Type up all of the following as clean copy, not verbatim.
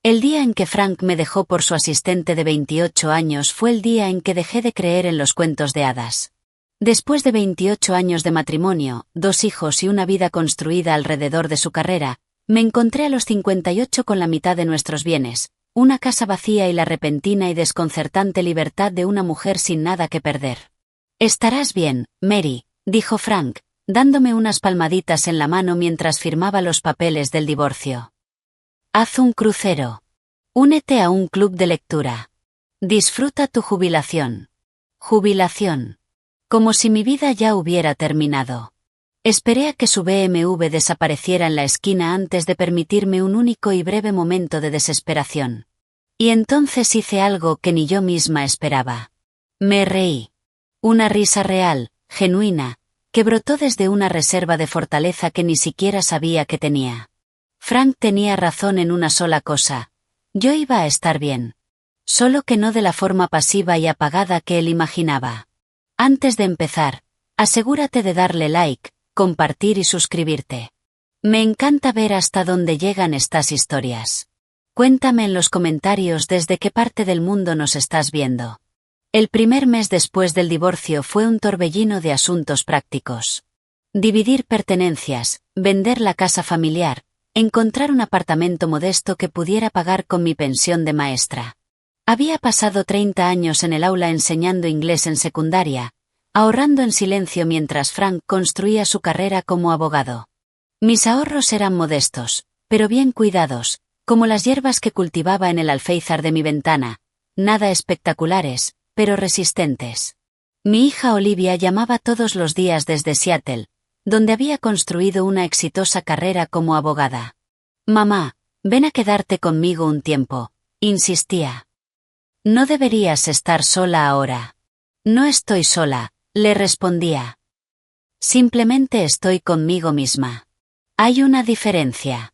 El día en que Frank me dejó por su asistente de 28 años fue el día en que dejé de creer en los cuentos de hadas. Después de 28 años de matrimonio, 2 hijos y una vida construida alrededor de su carrera, me encontré a los 58 con la mitad de nuestros bienes, una casa vacía y la repentina y desconcertante libertad de una mujer sin nada que perder. «Estarás bien, Mary», dijo Frank, dándome unas palmaditas en la mano mientras firmaba los papeles del divorcio. «Haz un crucero. Únete a un club de lectura. Disfruta tu jubilación». Jubilación. Como si mi vida ya hubiera terminado. Esperé a que su BMW desapareciera en la esquina antes de permitirme un único y breve momento de desesperación. Y entonces hice algo que ni yo misma esperaba. Me reí. Una risa real, genuina, que brotó desde una reserva de fortaleza que ni siquiera sabía que tenía. Frank tenía razón en una sola cosa. Yo iba a estar bien. Solo que no de la forma pasiva y apagada que él imaginaba. Antes de empezar, asegúrate de darle like, compartir y suscribirte. Me encanta ver hasta dónde llegan estas historias. Cuéntame en los comentarios desde qué parte del mundo nos estás viendo. El primer mes después del divorcio fue un torbellino de asuntos prácticos. Dividir pertenencias, vender la casa familiar, encontrar un apartamento modesto que pudiera pagar con mi pensión de maestra. Había pasado 30 años en el aula enseñando inglés en secundaria, ahorrando en silencio mientras Frank construía su carrera como abogado. Mis ahorros eran modestos, pero bien cuidados, como las hierbas que cultivaba en el alféizar de mi ventana, nada espectaculares, pero resistentes. Mi hija Olivia llamaba todos los días desde Seattle, donde había construido una exitosa carrera como abogada. «Mamá, ven a quedarte conmigo un tiempo», insistía. «No deberías estar sola ahora». «No estoy sola», le respondía. «Simplemente estoy conmigo misma». Hay una diferencia.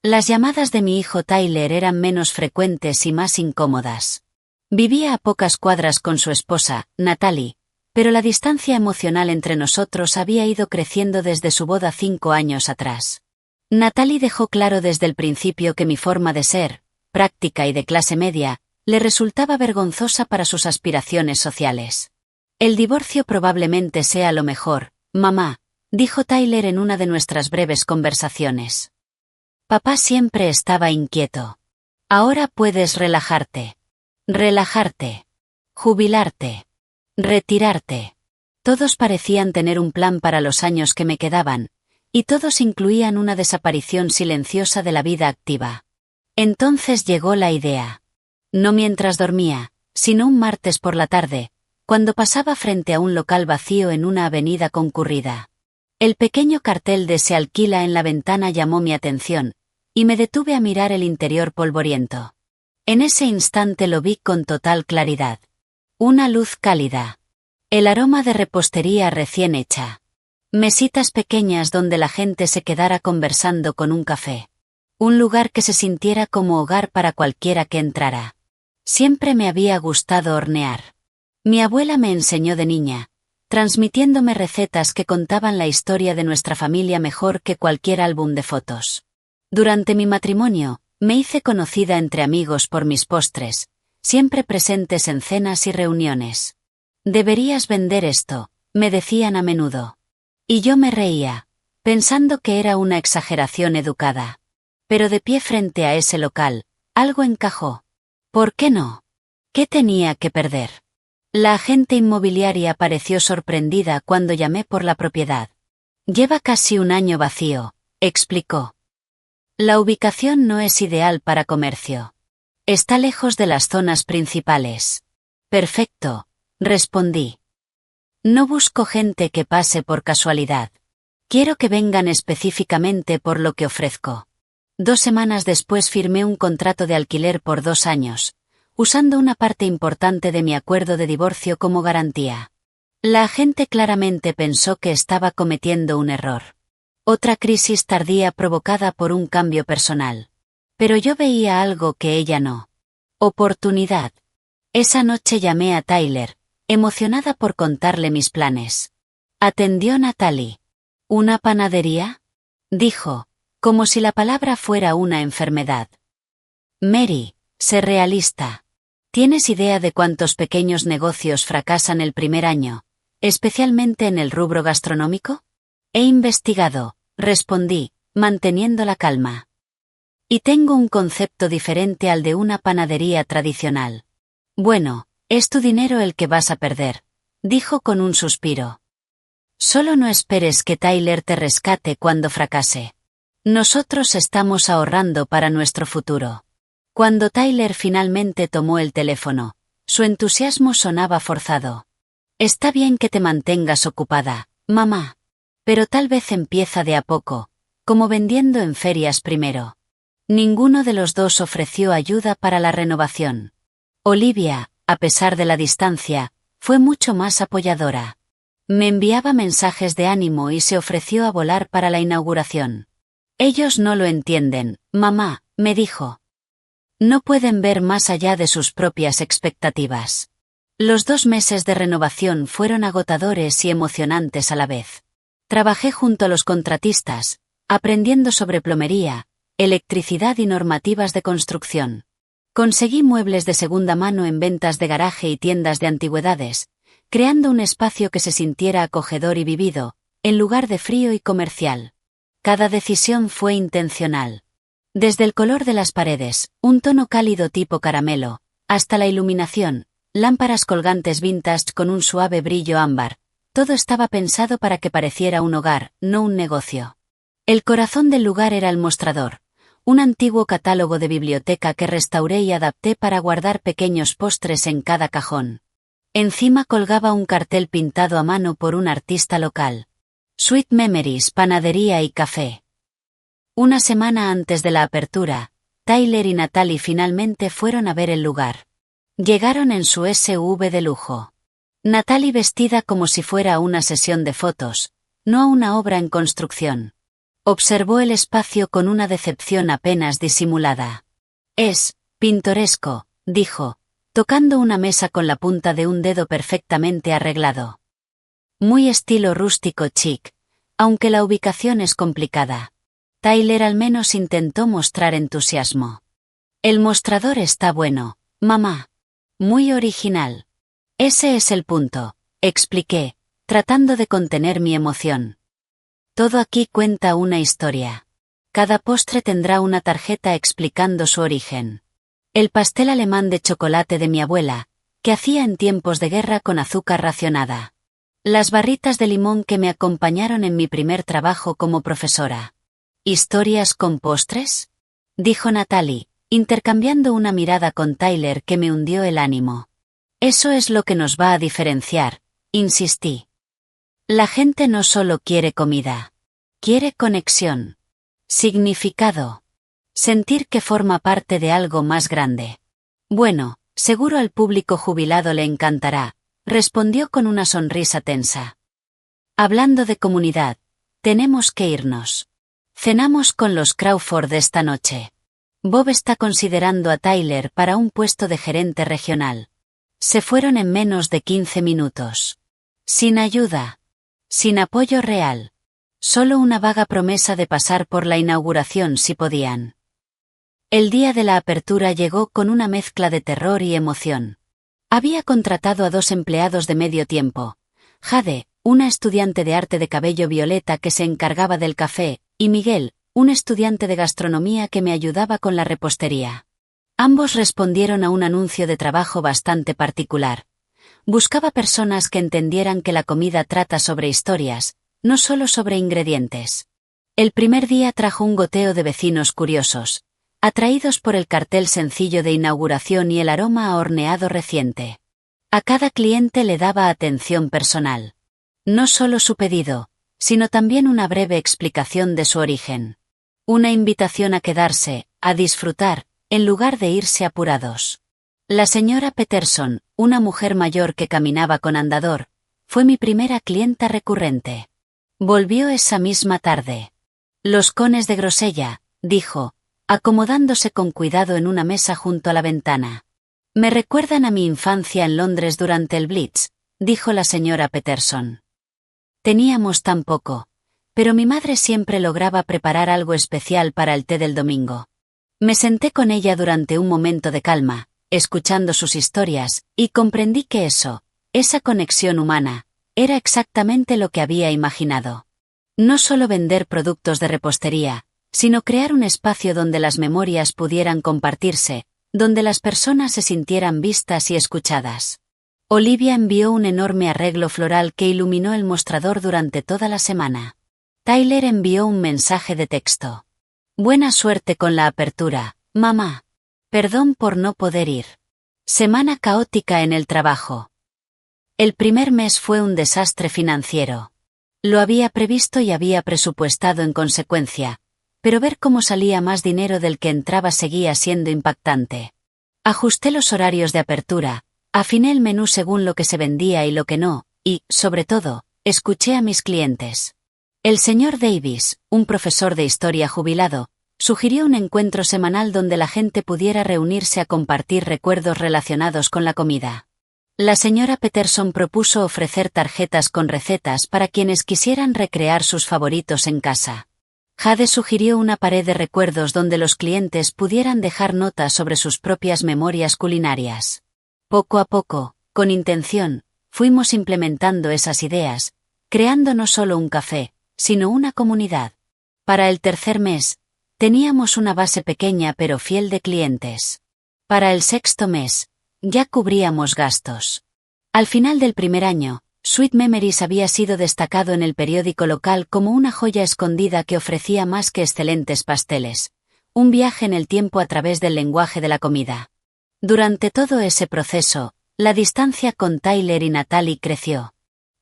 Las llamadas de mi hijo Tyler eran menos frecuentes y más incómodas. Vivía a pocas cuadras con su esposa, Natalie, pero la distancia emocional entre nosotros había ido creciendo desde su boda 5 años atrás. Natalie dejó claro desde el principio que mi forma de ser, práctica y de clase media, le resultaba vergonzosa para sus aspiraciones sociales. «El divorcio probablemente sea lo mejor, mamá», dijo Tyler en una de nuestras breves conversaciones. Papá siempre estaba inquieto. «Ahora puedes relajarte. Relajarte. Jubilarte. Retirarte». Todos parecían tener un plan para los años que me quedaban, y todos incluían una desaparición silenciosa de la vida activa. Entonces llegó la idea. No mientras dormía, sino un martes por la tarde, cuando pasaba frente a un local vacío en una avenida concurrida. El pequeño cartel de «Se alquila» en la ventana llamó mi atención, y me detuve a mirar el interior polvoriento. En ese instante lo vi con total claridad. Una luz cálida. El aroma de repostería recién hecha. Mesitas pequeñas donde la gente se quedara conversando con un café. Un lugar que se sintiera como hogar para cualquiera que entrara. Siempre me había gustado hornear. Mi abuela me enseñó de niña, transmitiéndome recetas que contaban la historia de nuestra familia mejor que cualquier álbum de fotos. Durante mi matrimonio, me hice conocida entre amigos por mis postres, siempre presentes en cenas y reuniones. «Deberías vender esto», me decían a menudo. Y yo me reía, pensando que era una exageración educada. Pero de pie frente a ese local, algo encajó. ¿Por qué no? ¿Qué tenía que perder? La agente inmobiliaria pareció sorprendida cuando llamé por la propiedad. «Lleva casi un año vacío», explicó. «La ubicación no es ideal para comercio. Está lejos de las zonas principales». «Perfecto», respondí. «No busco gente que pase por casualidad. Quiero que vengan específicamente por lo que ofrezco». 2 semanas después firmé un contrato de alquiler por 2 años, usando una parte importante de mi acuerdo de divorcio como garantía. La agente claramente pensó que estaba cometiendo un error. Otra crisis tardía provocada por un cambio personal. Pero yo veía algo que ella no. Oportunidad. Esa noche llamé a Tyler, emocionada por contarle mis planes. Atendió Natalie. «¿Una panadería?», dijo, como si la palabra fuera una enfermedad. Mary, sé realista. ¿Tienes idea de cuántos pequeños negocios fracasan el primer año, especialmente en el rubro gastronómico? He investigado, respondí, manteniendo la calma. Y tengo un concepto diferente al de una panadería tradicional. Bueno, es tu dinero el que vas a perder, dijo con un suspiro. Solo no esperes que Tyler te rescate cuando fracase. Nosotros estamos ahorrando para nuestro futuro. Cuando Tyler finalmente tomó el teléfono, su entusiasmo sonaba forzado. Está bien que te mantengas ocupada, mamá. Pero tal vez empieza de a poco, como vendiendo en ferias primero. Ninguno de los dos ofreció ayuda para la renovación. Olivia, a pesar de la distancia, fue mucho más apoyadora. Me enviaba mensajes de ánimo y se ofreció a volar para la inauguración. Ellos no lo entienden, mamá, me dijo. No pueden ver más allá de sus propias expectativas. Los 2 meses de renovación fueron agotadores y emocionantes a la vez. Trabajé junto a los contratistas, aprendiendo sobre plomería, electricidad y normativas de construcción. Conseguí muebles de segunda mano en ventas de garaje y tiendas de antigüedades, creando un espacio que se sintiera acogedor y vivido, en lugar de frío y comercial. Cada decisión fue intencional. Desde el color de las paredes, un tono cálido tipo caramelo, hasta la iluminación, lámparas colgantes vintage con un suave brillo ámbar, todo estaba pensado para que pareciera un hogar, no un negocio. El corazón del lugar era el mostrador, un antiguo catálogo de biblioteca que restauré y adapté para guardar pequeños postres en cada cajón. Encima colgaba un cartel pintado a mano por un artista local. Sweet Memories, panadería y café. Una semana antes de la apertura, Tyler y Natalie finalmente fueron a ver el lugar. Llegaron en su SUV de lujo. Natalie vestida como si fuera a una sesión de fotos, no a una obra en construcción. Observó el espacio con una decepción apenas disimulada. Es pintoresco, dijo, tocando una mesa con la punta de un dedo perfectamente arreglado. Muy estilo rústico chic, aunque la ubicación es complicada. Tyler al menos intentó mostrar entusiasmo. El mostrador está bueno, mamá. Muy original. Ese es el punto, expliqué, tratando de contener mi emoción. Todo aquí cuenta una historia. Cada postre tendrá una tarjeta explicando su origen. El pastel alemán de chocolate de mi abuela, que hacía en tiempos de guerra con azúcar racionada. Las barritas de limón que me acompañaron en mi primer trabajo como profesora. ¿Historias con postres?, dijo Natalie, intercambiando una mirada con Tyler que me hundió el ánimo. Eso es lo que nos va a diferenciar, insistí. La gente no solo quiere comida. Quiere conexión. Significado. Sentir que forma parte de algo más grande. Bueno, seguro al público jubilado le encantará, respondió con una sonrisa tensa. Hablando de comunidad, tenemos que irnos. Cenamos con los Crawford esta noche. Bob está considerando a Tyler para un puesto de gerente regional. Se fueron en menos de 15 minutos. Sin ayuda. Sin apoyo real. Solo una vaga promesa de pasar por la inauguración si podían. El día de la apertura llegó con una mezcla de terror y emoción. Había contratado a 2 empleados de medio tiempo. Jade, una estudiante de arte de cabello violeta que se encargaba del café, y Miguel, un estudiante de gastronomía que me ayudaba con la repostería. Ambos respondieron a un anuncio de trabajo bastante particular. Buscaba personas que entendieran que la comida trata sobre historias, no solo sobre ingredientes. El primer día trajo un goteo de vecinos curiosos, atraídos por el cartel sencillo de inauguración y el aroma a horneado reciente. A cada cliente le daba atención personal. No solo su pedido, sino también una breve explicación de su origen. Una invitación a quedarse, a disfrutar, en lugar de irse apurados. La señora Peterson, una mujer mayor que caminaba con andador, fue mi primera clienta recurrente. Volvió esa misma tarde. Los cones de grosella, dijo, acomodándose con cuidado en una mesa junto a la ventana. Me recuerdan a mi infancia en Londres durante el Blitz, dijo la señora Peterson. Teníamos tan poco, pero mi madre siempre lograba preparar algo especial para el té del domingo. Me senté con ella durante un momento de calma, escuchando sus historias, y comprendí que esa conexión humana, era exactamente lo que había imaginado. No solo vender productos de repostería, sino crear un espacio donde las memorias pudieran compartirse, donde las personas se sintieran vistas y escuchadas. Olivia envió un enorme arreglo floral que iluminó el mostrador durante toda la semana. Tyler envió un mensaje de texto. Buena suerte con la apertura, mamá. Perdón por no poder ir. Semana caótica en el trabajo. El primer mes fue un desastre financiero. Lo había previsto y había presupuestado en consecuencia, pero ver cómo salía más dinero del que entraba seguía siendo impactante. Ajusté los horarios de apertura, afiné el menú según lo que se vendía y lo que no, y, sobre todo, escuché a mis clientes. El señor Davis, un profesor de historia jubilado, sugirió un encuentro semanal donde la gente pudiera reunirse a compartir recuerdos relacionados con la comida. La señora Peterson propuso ofrecer tarjetas con recetas para quienes quisieran recrear sus favoritos en casa. Jade sugirió una pared de recuerdos donde los clientes pudieran dejar notas sobre sus propias memorias culinarias. Poco a poco, con intención, fuimos implementando esas ideas, creando no solo un café, sino una comunidad. Para el tercer mes, teníamos una base pequeña pero fiel de clientes. Para el sexto mes, ya cubríamos gastos. Al final del primer año, Sweet Memories había sido destacado en el periódico local como una joya escondida que ofrecía más que excelentes pasteles, un viaje en el tiempo a través del lenguaje de la comida. Durante todo ese proceso, la distancia con Tyler y Natalie creció.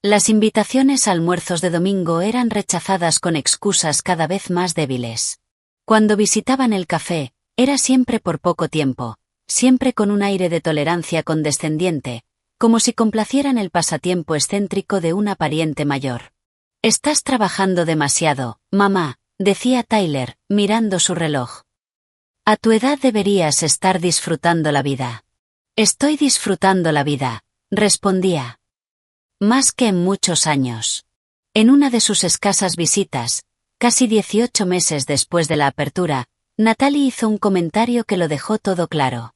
Las invitaciones a almuerzos de domingo eran rechazadas con excusas cada vez más débiles. Cuando visitaban el café, era siempre por poco tiempo, siempre con un aire de tolerancia condescendiente, como si complacieran el pasatiempo excéntrico de una pariente mayor. «Estás trabajando demasiado, mamá», decía Tyler, mirando su reloj. «A tu edad deberías estar disfrutando la vida». «Estoy disfrutando la vida», respondía. Más que en muchos años. En una de sus escasas visitas, casi 18 meses después de la apertura, Natalie hizo un comentario que lo dejó todo claro.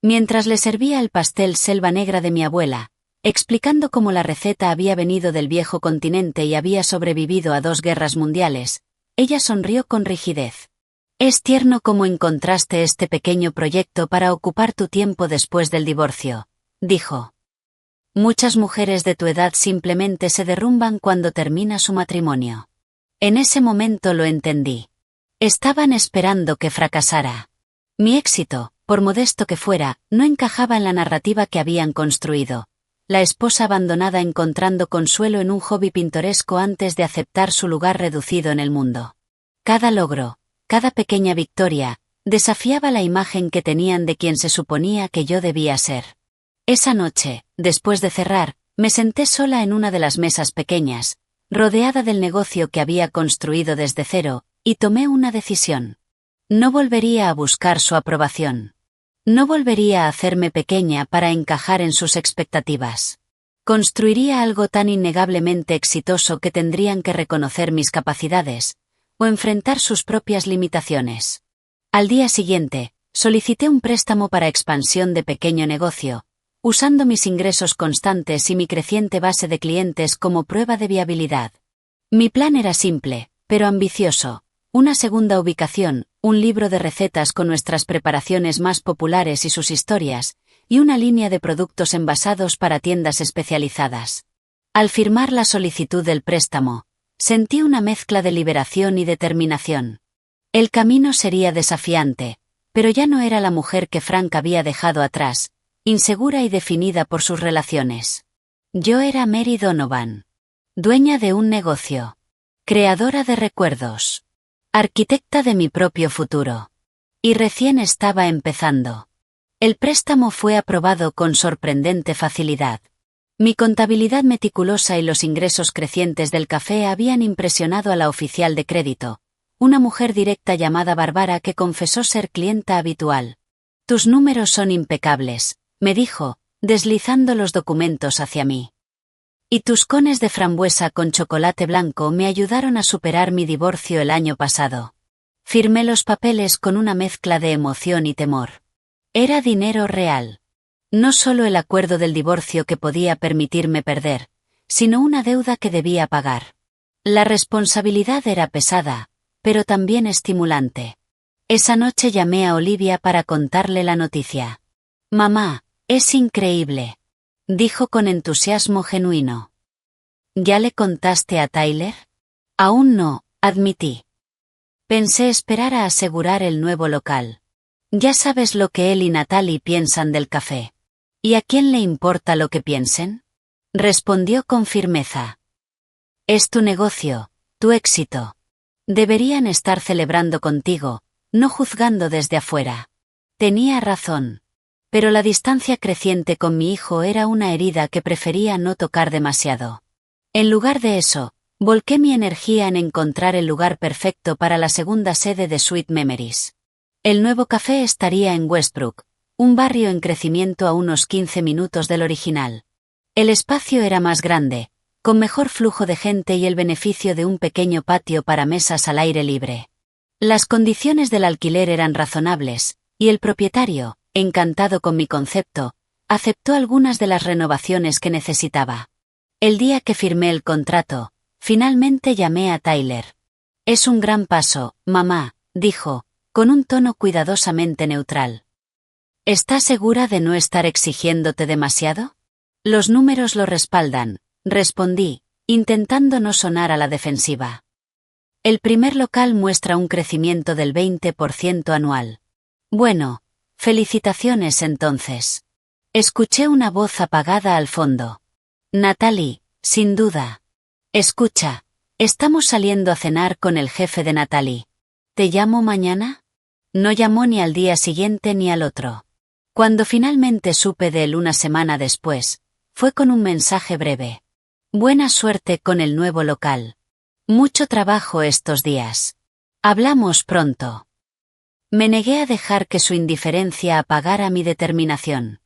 Mientras le servía el pastel Selva Negra de mi abuela, explicando cómo la receta había venido del viejo continente y había sobrevivido a 2 guerras mundiales, ella sonrió con rigidez. «Es tierno cómo encontraste este pequeño proyecto para ocupar tu tiempo después del divorcio», dijo. «Muchas mujeres de tu edad simplemente se derrumban cuando termina su matrimonio». En ese momento lo entendí. Estaban esperando que fracasara. Mi éxito, por modesto que fuera, no encajaba en la narrativa que habían construido. La esposa abandonada encontrando consuelo en un hobby pintoresco antes de aceptar su lugar reducido en el mundo. Cada logro, cada pequeña victoria, desafiaba la imagen que tenían de quien se suponía que yo debía ser. Esa noche, después de cerrar, me senté sola en una de las mesas pequeñas, rodeada del negocio que había construido desde cero, y tomé una decisión. No volvería a buscar su aprobación. No volvería a hacerme pequeña para encajar en sus expectativas. Construiría algo tan innegablemente exitoso que tendrían que reconocer mis capacidades, o enfrentar sus propias limitaciones. Al día siguiente, solicité un préstamo para expansión de pequeño negocio, usando mis ingresos constantes y mi creciente base de clientes como prueba de viabilidad. Mi plan era simple, pero ambicioso: una segunda ubicación, un libro de recetas con nuestras preparaciones más populares y sus historias, y una línea de productos envasados para tiendas especializadas. Al firmar la solicitud del préstamo, sentí una mezcla de liberación y determinación. El camino sería desafiante, pero ya no era la mujer que Frank había dejado atrás, insegura y definida por sus relaciones. Yo era Mary Donovan. Dueña de un negocio. Creadora de recuerdos. Arquitecta de mi propio futuro. Y recién estaba empezando. El préstamo fue aprobado con sorprendente facilidad. Mi contabilidad meticulosa y los ingresos crecientes del café habían impresionado a la oficial de crédito, una mujer directa llamada Bárbara que confesó ser clienta habitual. «Tus números son impecables», me dijo, deslizando los documentos hacia mí. «Y tus cones de frambuesa con chocolate blanco me ayudaron a superar mi divorcio el año pasado». Firmé los papeles con una mezcla de emoción y temor. Era dinero real. No solo el acuerdo del divorcio que podía permitirme perder, sino una deuda que debía pagar. La responsabilidad era pesada, pero también estimulante. Esa noche llamé a Olivia para contarle la noticia. «Mamá, es increíble», dijo con entusiasmo genuino. «¿Ya le contaste a Tyler?» «Aún no», admití. Pensé esperar a asegurar el nuevo local. «Ya sabes lo que él y Natalie piensan del café». «¿Y a quién le importa lo que piensen?», respondió con firmeza. «Es tu negocio, tu éxito. Deberían estar celebrando contigo, no juzgando desde afuera». Tenía razón. Pero la distancia creciente con mi hijo era una herida que prefería no tocar demasiado. En lugar de eso, volqué mi energía en encontrar el lugar perfecto para la segunda sede de Sweet Memories. El nuevo café estaría en Westbrook, un barrio en crecimiento a unos 15 minutos del original. El espacio era más grande, con mejor flujo de gente y el beneficio de un pequeño patio para mesas al aire libre. Las condiciones del alquiler eran razonables, y el propietario, encantado con mi concepto, aceptó algunas de las renovaciones que necesitaba. El día que firmé el contrato, finalmente llamé a Tyler. «Es un gran paso, mamá», dijo, con un tono cuidadosamente neutral. «¿Estás segura de no estar exigiéndote demasiado?» «Los números lo respaldan», respondí, intentando no sonar a la defensiva. «El primer local muestra un crecimiento del 20% anual». «Bueno, felicitaciones entonces». Escuché una voz apagada al fondo. «Natalie, sin duda». «Escucha, estamos saliendo a cenar con el jefe de Natalie. ¿Te llamo mañana?» No llamó ni al día siguiente ni al otro. Cuando finalmente supe de él una semana después, fue con un mensaje breve. «Buena suerte con el nuevo local. Mucho trabajo estos días. Hablamos pronto». Me negué a dejar que su indiferencia apagara mi determinación.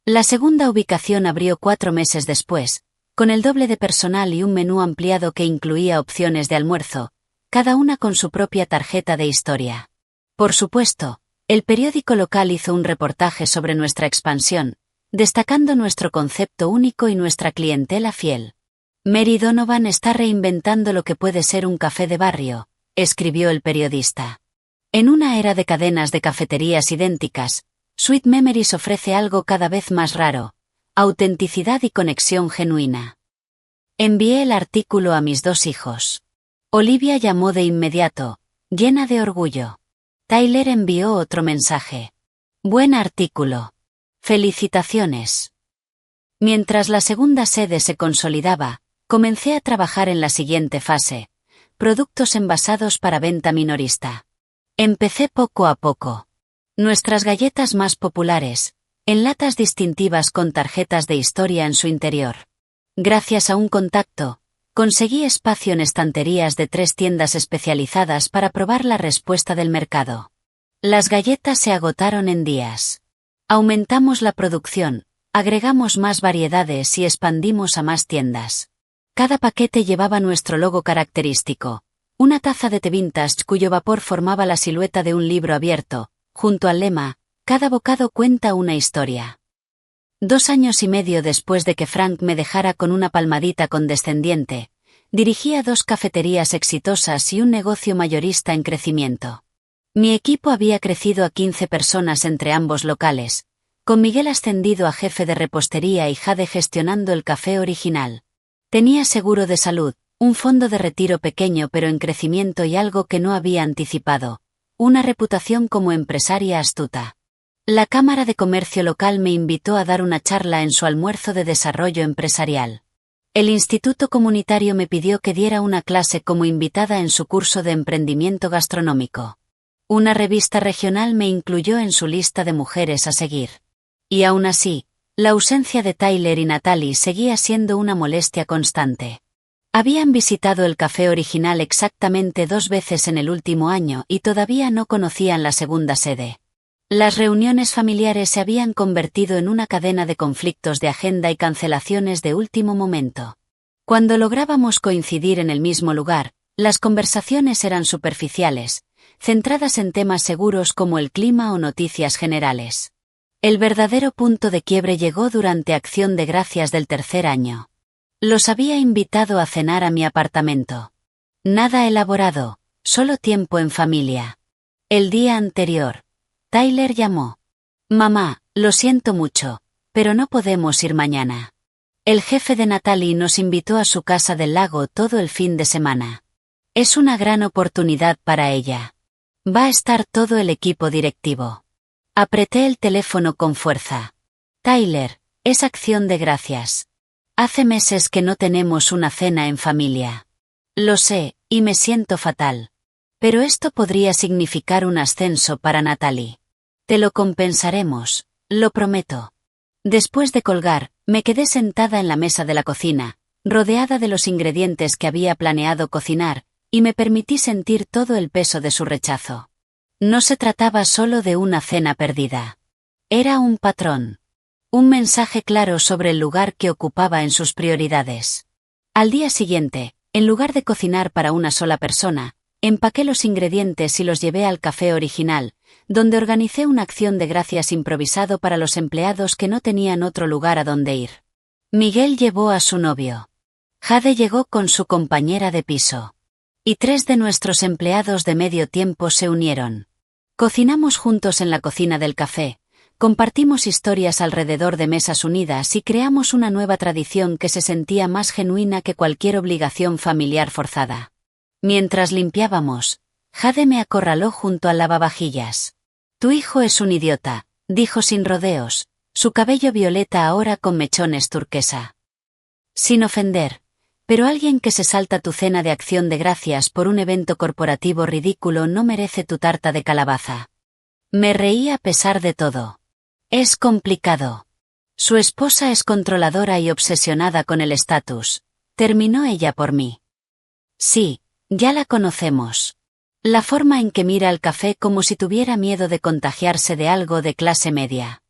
La segunda ubicación abrió 4 meses después, con el doble de personal y un menú ampliado que incluía opciones de almuerzo, cada una con su propia tarjeta de historia. Por supuesto, el periódico local hizo un reportaje sobre nuestra expansión, destacando nuestro concepto único y nuestra clientela fiel. «Mary Donovan está reinventando lo que puede ser un café de barrio», escribió el periodista. «En una era de cadenas de cafeterías idénticas, Sweet Memories ofrece algo cada vez más raro: autenticidad y conexión genuina». Envié el artículo a mis 2 hijos. Olivia llamó de inmediato, llena de orgullo. Tyler envió otro mensaje. «Buen artículo. Felicitaciones». Mientras la segunda sede se consolidaba, comencé a trabajar en la siguiente fase: productos envasados para venta minorista. Empecé poco a poco. Nuestras galletas más populares, en latas distintivas con tarjetas de historia en su interior. Gracias a un contacto, conseguí espacio en estanterías de 3 tiendas especializadas para probar la respuesta del mercado. Las galletas se agotaron en días. Aumentamos la producción, agregamos más variedades y expandimos a más tiendas. Cada paquete llevaba nuestro logo característico, una taza de té vintage cuyo vapor formaba la silueta de un libro abierto, junto al lema: «Cada bocado cuenta una historia». 2 años y medio después de que Frank me dejara con una palmadita condescendiente, dirigía 2 cafeterías exitosas y un negocio mayorista en crecimiento. Mi equipo había crecido a 15 personas entre ambos locales, con Miguel ascendido a jefe de repostería y Jade gestionando el café original. Tenía seguro de salud, un fondo de retiro pequeño pero en crecimiento y algo que no había anticipado: una reputación como empresaria astuta. La Cámara de Comercio local me invitó a dar una charla en su almuerzo de desarrollo empresarial. El Instituto Comunitario me pidió que diera una clase como invitada en su curso de emprendimiento gastronómico. Una revista regional me incluyó en su lista de mujeres a seguir. Y aún así, la ausencia de Tyler y Natalie seguía siendo una molestia constante. Habían visitado el café original exactamente 2 veces en el último año y todavía no conocían la segunda sede. Las reuniones familiares se habían convertido en una cadena de conflictos de agenda y cancelaciones de último momento. Cuando lográbamos coincidir en el mismo lugar, las conversaciones eran superficiales, centradas en temas seguros como el clima o noticias generales. El verdadero punto de quiebre llegó durante Acción de Gracias del tercer año. Los había invitado a cenar a mi apartamento. Nada elaborado, solo tiempo en familia. El día anterior, Tyler llamó. Mamá, lo siento mucho, pero no podemos ir mañana. El jefe de Natalie nos invitó a su casa del lago todo el fin de semana. Es una gran oportunidad para ella. Va a estar todo el equipo directivo. Apreté el teléfono con fuerza. Tyler, es Acción de Gracias. Hace meses que no tenemos una cena en familia. Lo sé, y me siento fatal. Pero esto podría significar un ascenso para Natalie. Te lo compensaremos, lo prometo. Después de colgar, me quedé sentada en la mesa de la cocina, rodeada de los ingredientes que había planeado cocinar, y me permití sentir todo el peso de su rechazo. No se trataba solo de una cena perdida. Era un patrón. Un mensaje claro sobre el lugar que ocupaba en sus prioridades. Al día siguiente, en lugar de cocinar para una sola persona, empaqué los ingredientes y los llevé al café original, donde organicé una acción de gracias improvisado para los empleados que no tenían otro lugar a donde ir. Miguel llevó a su novio. Jade llegó con su compañera de piso. Y 3 de nuestros empleados de medio tiempo se unieron. Cocinamos juntos en la cocina del café, compartimos historias alrededor de mesas unidas y creamos una nueva tradición que se sentía más genuina que cualquier obligación familiar forzada. Mientras limpiábamos, Jade me acorraló junto al lavavajillas. Tu hijo es un idiota, dijo sin rodeos, su cabello violeta ahora con mechones turquesa. Sin ofender, pero alguien que se salta tu cena de Acción de Gracias por un evento corporativo ridículo no merece tu tarta de calabaza. Me reí a pesar de todo. Es complicado. Su esposa es controladora y obsesionada con el estatus. Terminó ella por mí. Sí, ya la conocemos. La forma en que mira el café como si tuviera miedo de contagiarse de algo de clase media.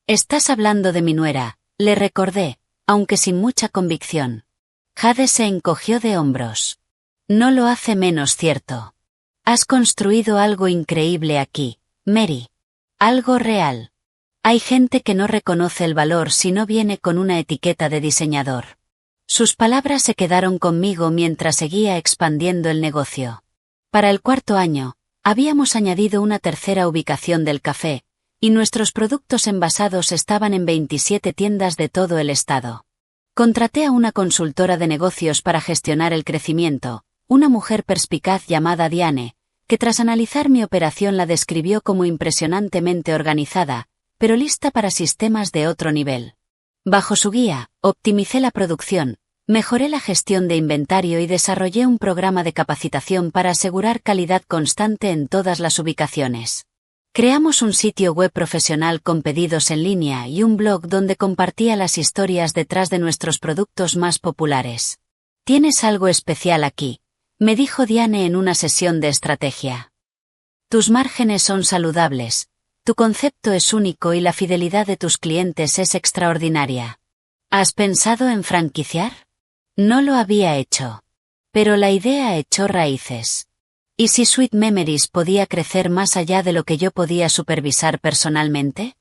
Estás hablando de mi nuera, le recordé, aunque sin mucha convicción. Jade se encogió de hombros. No lo hace menos cierto. Has construido algo increíble aquí, Mary. Algo real. Hay gente que no reconoce el valor si no viene con una etiqueta de diseñador. Sus palabras se quedaron conmigo mientras seguía expandiendo el negocio. Para el 4º año, habíamos añadido una tercera ubicación del café, y nuestros productos envasados estaban en 27 tiendas de todo el estado. Contraté a una consultora de negocios para gestionar el crecimiento, una mujer perspicaz llamada Diane, que tras analizar mi operación la describió como impresionantemente organizada, pero lista para sistemas de otro nivel. Bajo su guía, optimicé la producción, mejoré la gestión de inventario y desarrollé un programa de capacitación para asegurar calidad constante en todas las ubicaciones. Creamos un sitio web profesional con pedidos en línea y un blog donde compartía las historias detrás de nuestros productos más populares. Tienes algo especial aquí, me dijo Diane en una sesión de estrategia. Tus márgenes son saludables, tu concepto es único y la fidelidad de tus clientes es extraordinaria. ¿Has pensado en franquiciar? No lo había hecho. Pero la idea echó raíces. ¿Y si Sweet Memories podía crecer más allá de lo que yo podía supervisar personalmente?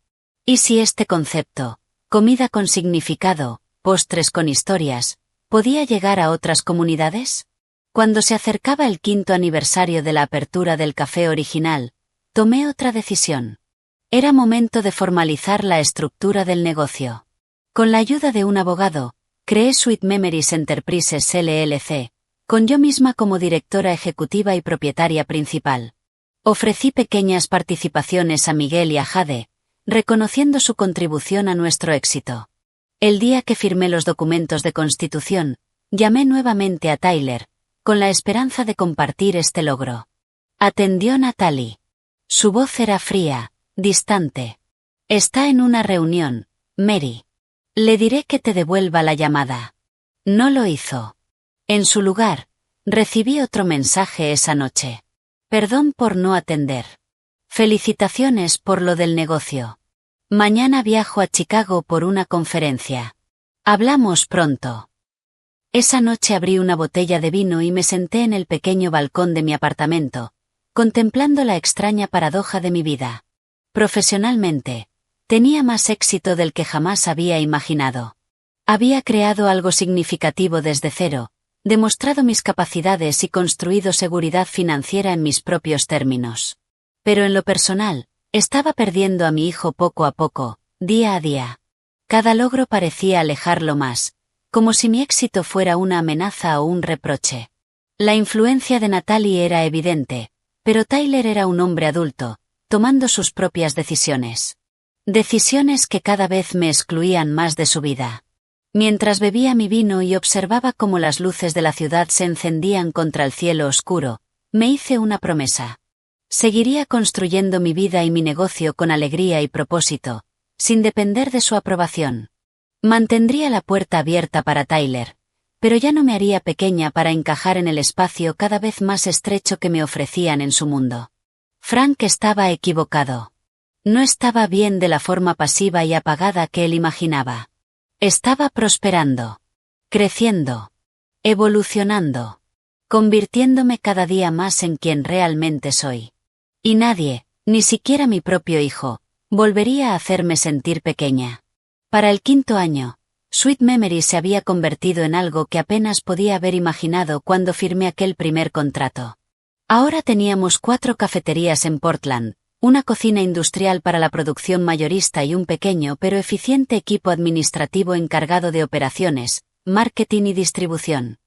¿Y si este concepto, comida con significado, postres con historias, podía llegar a otras comunidades? Cuando se acercaba el 5º aniversario de la apertura del café original, tomé otra decisión. Era momento de formalizar la estructura del negocio. Con la ayuda de un abogado, creé Sweet Memories Enterprises LLC, con yo misma como directora ejecutiva y propietaria principal. Ofrecí pequeñas participaciones a Miguel y a Jade, reconociendo su contribución a nuestro éxito. El día que firmé los documentos de constitución, llamé nuevamente a Tyler, con la esperanza de compartir este logro. Atendió Natalie. Su voz era fría, distante. Está en una reunión, Mary. Le diré que te devuelva la llamada. No lo hizo. En su lugar, recibí otro mensaje esa noche. Perdón por no atender. Felicitaciones por lo del negocio. Mañana viajo a Chicago por una conferencia. Hablamos pronto. Esa noche abrí una botella de vino y me senté en el pequeño balcón de mi apartamento, contemplando la extraña paradoja de mi vida. Profesionalmente, tenía más éxito del que jamás había imaginado. Había creado algo significativo desde cero, demostrado mis capacidades y construido seguridad financiera en mis propios términos. Pero en lo personal, estaba perdiendo a mi hijo poco a poco, día a día. Cada logro parecía alejarlo más, como si mi éxito fuera una amenaza o un reproche. La influencia de Natalie era evidente, pero Tyler era un hombre adulto, tomando sus propias decisiones. Decisiones que cada vez me excluían más de su vida. Mientras bebía mi vino y observaba cómo las luces de la ciudad se encendían contra el cielo oscuro, me hice una promesa. Seguiría construyendo mi vida y mi negocio con alegría y propósito, sin depender de su aprobación. Mantendría la puerta abierta para Tyler, pero ya no me haría pequeña para encajar en el espacio cada vez más estrecho que me ofrecían en su mundo. Frank estaba equivocado. No estaba bien de la forma pasiva y apagada que él imaginaba. Estaba prosperando, creciendo, evolucionando, convirtiéndome cada día más en quien realmente soy. Y nadie, ni siquiera mi propio hijo, volvería a hacerme sentir pequeña. Para el 5º año, Sweet Memories se había convertido en algo que apenas podía haber imaginado cuando firmé aquel primer contrato. Ahora teníamos 4 cafeterías en Portland, una cocina industrial para la producción mayorista y un pequeño pero eficiente equipo administrativo encargado de operaciones, marketing y distribución.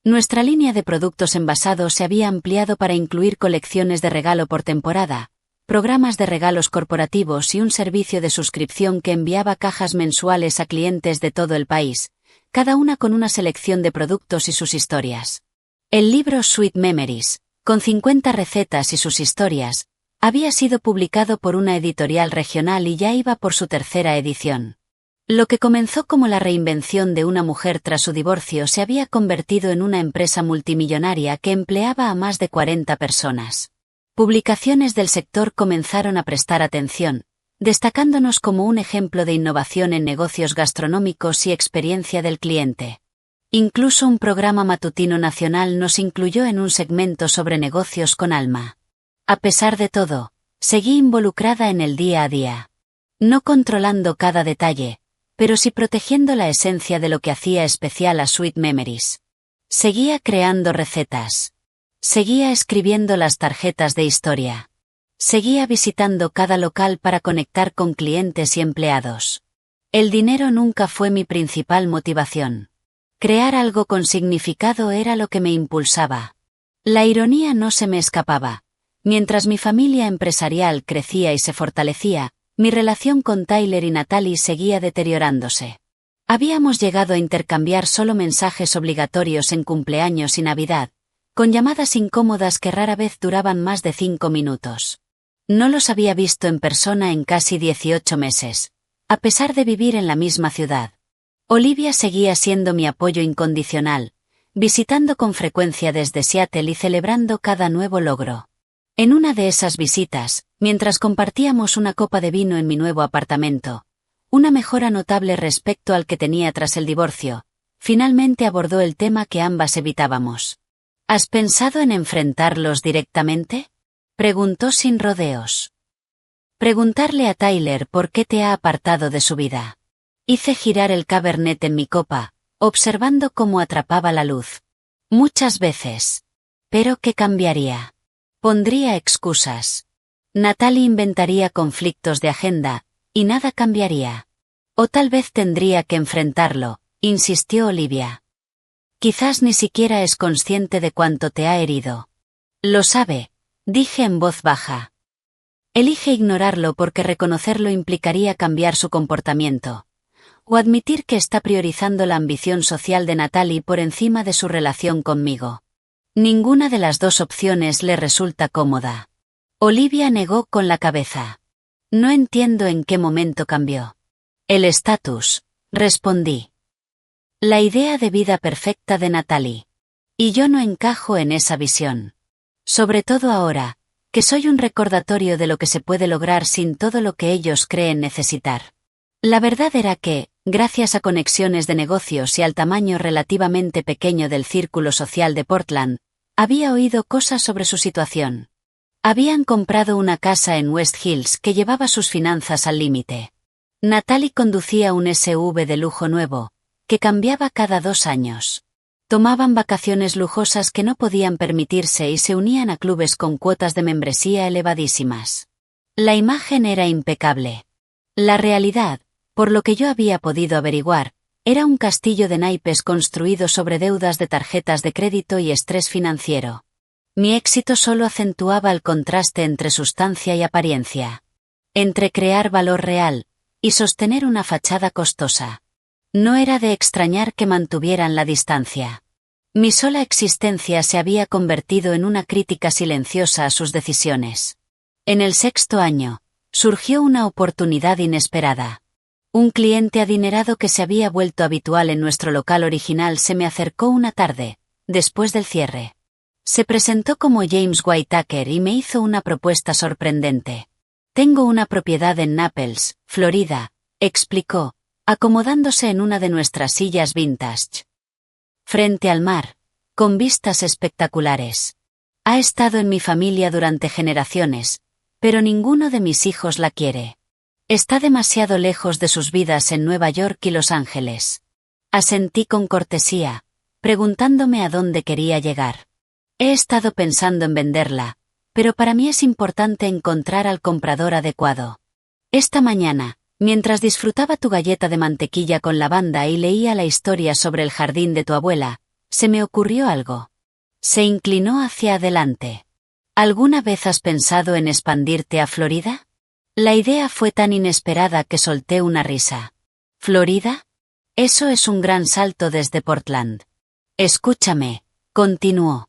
Nuestra línea de productos envasados se había ampliado para incluir colecciones de regalo por temporada, programas de regalos corporativos y un servicio de suscripción que enviaba cajas mensuales a clientes de todo el país, cada una con una selección de productos y sus historias. El libro Sweet Memories, con 50 recetas y sus historias, había sido publicado por una editorial regional y ya iba por su 3ª edición. Lo que comenzó como la reinvención de una mujer tras su divorcio se había convertido en una empresa multimillonaria que empleaba a más de 40 personas. Publicaciones del sector comenzaron a prestar atención, destacándonos como un ejemplo de innovación en negocios gastronómicos y experiencia del cliente. Incluso un programa matutino nacional nos incluyó en un segmento sobre negocios con alma. A pesar de todo, seguí involucrada en el día a día. No controlando cada detalle, pero sí protegiendo la esencia de lo que hacía especial a Sweet Memories. Seguía creando recetas. Seguía escribiendo las tarjetas de historia. Seguía visitando cada local para conectar con clientes y empleados. El dinero nunca fue mi principal motivación. Crear algo con significado era lo que me impulsaba. La ironía no se me escapaba. Mientras mi familia empresarial crecía y se fortalecía, mi relación con Tyler y Natalie seguía deteriorándose. Habíamos llegado a intercambiar solo mensajes obligatorios en cumpleaños y Navidad, con llamadas incómodas que rara vez duraban más de 5 minutos. No los había visto en persona en casi 18 meses, a pesar de vivir en la misma ciudad. Olivia seguía siendo mi apoyo incondicional, visitando con frecuencia desde Seattle y celebrando cada nuevo logro. En una de esas visitas, mientras compartíamos una copa de vino en mi nuevo apartamento, una mejora notable respecto al que tenía tras el divorcio, finalmente abordó el tema que ambas evitábamos. ¿Has pensado en enfrentarlos directamente?, preguntó sin rodeos. Preguntarle a Tyler por qué te ha apartado de su vida. Hice girar el Cabernet en mi copa, observando cómo atrapaba la luz. Muchas veces. Pero ¿qué cambiaría? Pondría excusas. Natalie inventaría conflictos de agenda, y nada cambiaría. O tal vez tendría que enfrentarlo, insistió Olivia. Quizás ni siquiera es consciente de cuánto te ha herido. Lo sabe, dije en voz baja. Elige ignorarlo porque reconocerlo implicaría cambiar su comportamiento. O admitir que está priorizando la ambición social de Natalie por encima de su relación conmigo. Ninguna de las dos opciones le resulta cómoda. Olivia negó con la cabeza. No entiendo en qué momento cambió. El estatus, respondí. La idea de vida perfecta de Natalie. Y yo no encajo en esa visión. Sobre todo ahora, que soy un recordatorio de lo que se puede lograr sin todo lo que ellos creen necesitar. La verdad era que, gracias a conexiones de negocios y al tamaño relativamente pequeño del círculo social de Portland, había oído cosas sobre su situación. Habían comprado una casa en West Hills que llevaba sus finanzas al límite. Natalie conducía un SUV de lujo nuevo, que cambiaba cada 2 años. Tomaban vacaciones lujosas que no podían permitirse y se unían a clubes con cuotas de membresía elevadísimas. La imagen era impecable. La realidad, por lo que yo había podido averiguar, era un castillo de naipes construido sobre deudas de tarjetas de crédito y estrés financiero. Mi éxito solo acentuaba el contraste entre sustancia y apariencia. Entre crear valor real y sostener una fachada costosa. No era de extrañar que mantuvieran la distancia. Mi sola existencia se había convertido en una crítica silenciosa a sus decisiones. En el 6º año, surgió una oportunidad inesperada. Un cliente adinerado que se había vuelto habitual en nuestro local original se me acercó una tarde, después del cierre. Se presentó como James Whitaker y me hizo una propuesta sorprendente. Tengo una propiedad en Naples, Florida, explicó, acomodándose en una de nuestras sillas vintage. Frente al mar, con vistas espectaculares. Ha estado en mi familia durante generaciones, pero ninguno de mis hijos la quiere. Está demasiado lejos de sus vidas en Nueva York y Los Ángeles. Asentí con cortesía, preguntándome a dónde quería llegar. He estado pensando en venderla, pero para mí es importante encontrar al comprador adecuado. Esta mañana, mientras disfrutaba tu galleta de mantequilla con lavanda y leía la historia sobre el jardín de tu abuela, se me ocurrió algo. Se inclinó hacia adelante. ¿Alguna vez has pensado en expandirte a Florida? La idea fue tan inesperada que solté una risa. ¿Florida? Eso es un gran salto desde Portland. Escúchame, continuó.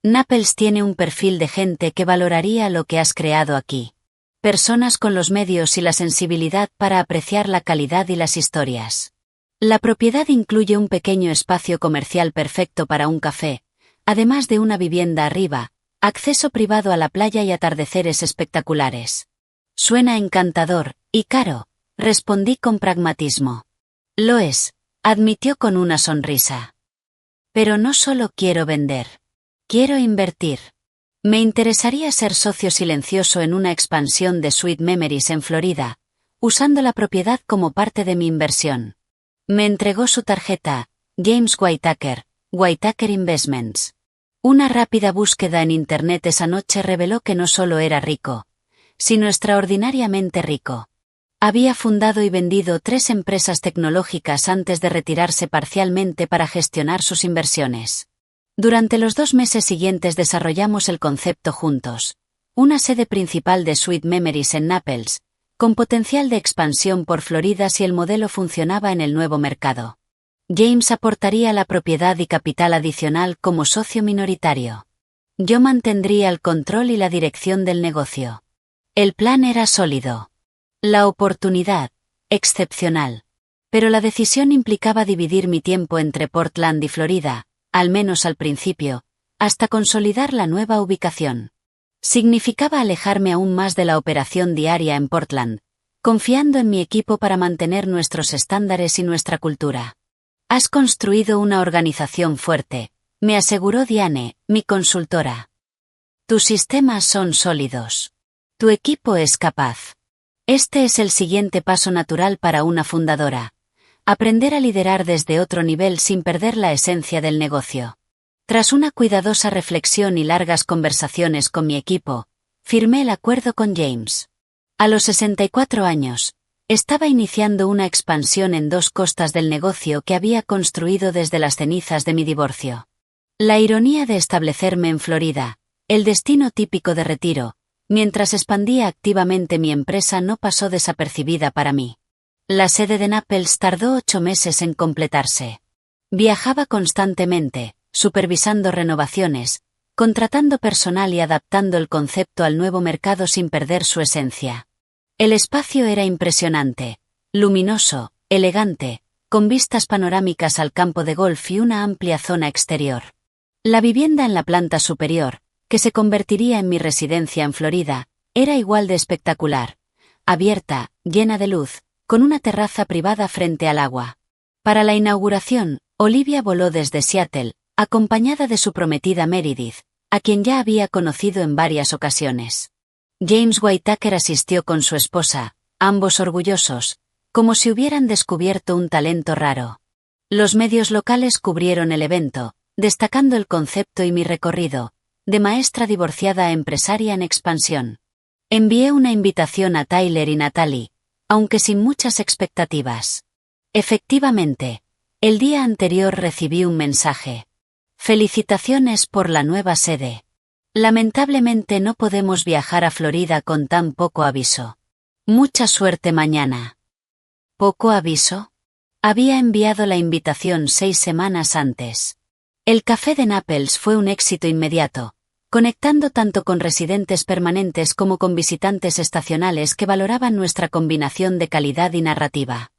Naples tiene un perfil de gente que valoraría lo que has creado aquí. Personas con los medios y la sensibilidad para apreciar la calidad y las historias. La propiedad incluye un pequeño espacio comercial perfecto para un café, además de una vivienda arriba, acceso privado a la playa y atardeceres espectaculares. Suena encantador, y caro, respondí con pragmatismo. Lo es, admitió con una sonrisa. Pero no solo quiero vender. Quiero invertir. Me interesaría ser socio silencioso en una expansión de Sweet Memories en Florida, usando la propiedad como parte de mi inversión. Me entregó su tarjeta, James Whitaker, Whitaker Investments. Una rápida búsqueda en Internet esa noche reveló que no solo era rico, sino extraordinariamente rico. Había fundado y vendido 3 empresas tecnológicas antes de retirarse parcialmente para gestionar sus inversiones. Durante los 2 meses siguientes desarrollamos el concepto juntos. Una sede principal de Sweet Memories en Naples, con potencial de expansión por Florida si el modelo funcionaba en el nuevo mercado. James aportaría la propiedad y capital adicional como socio minoritario. Yo mantendría el control y la dirección del negocio. El plan era sólido. La oportunidad, excepcional. Pero la decisión implicaba dividir mi tiempo entre Portland y Florida, al menos al principio, hasta consolidar la nueva ubicación. Significaba alejarme aún más de la operación diaria en Portland, confiando en mi equipo para mantener nuestros estándares y nuestra cultura. Has construido una organización fuerte, me aseguró Diane, mi consultora. Tus sistemas son sólidos. Tu equipo es capaz. Este es el siguiente paso natural para una fundadora. Aprender a liderar desde otro nivel sin perder la esencia del negocio. Tras una cuidadosa reflexión y largas conversaciones con mi equipo, firmé el acuerdo con James. A los 64 años, estaba iniciando una expansión en 2 costas del negocio que había construido desde las cenizas de mi divorcio. La ironía de establecerme en Florida, el destino típico de retiro, mientras expandía activamente mi empresa no pasó desapercibida para mí. La sede de Naples tardó 8 meses en completarse. Viajaba constantemente, supervisando renovaciones, contratando personal y adaptando el concepto al nuevo mercado sin perder su esencia. El espacio era impresionante, luminoso, elegante, con vistas panorámicas al campo de golf y una amplia zona exterior. La vivienda en la planta superior, que se convertiría en mi residencia en Florida, era igual de espectacular, abierta, llena de luz, con una terraza privada frente al agua. Para la inauguración, Olivia voló desde Seattle, acompañada de su prometida Meredith, a quien ya había conocido en varias ocasiones. James Whittaker asistió con su esposa, ambos orgullosos, como si hubieran descubierto un talento raro. Los medios locales cubrieron el evento, destacando el concepto y mi recorrido, de maestra divorciada a empresaria en expansión. Envié una invitación a Tyler y Natalie, aunque sin muchas expectativas. Efectivamente, el día anterior recibí un mensaje. Felicitaciones por la nueva sede. Lamentablemente no podemos viajar a Florida con tan poco aviso. Mucha suerte mañana. ¿Poco aviso? Había enviado la invitación 6 semanas antes. El café de Naples fue un éxito inmediato, conectando tanto con residentes permanentes como con visitantes estacionales que valoraban nuestra combinación de calidad y narrativa.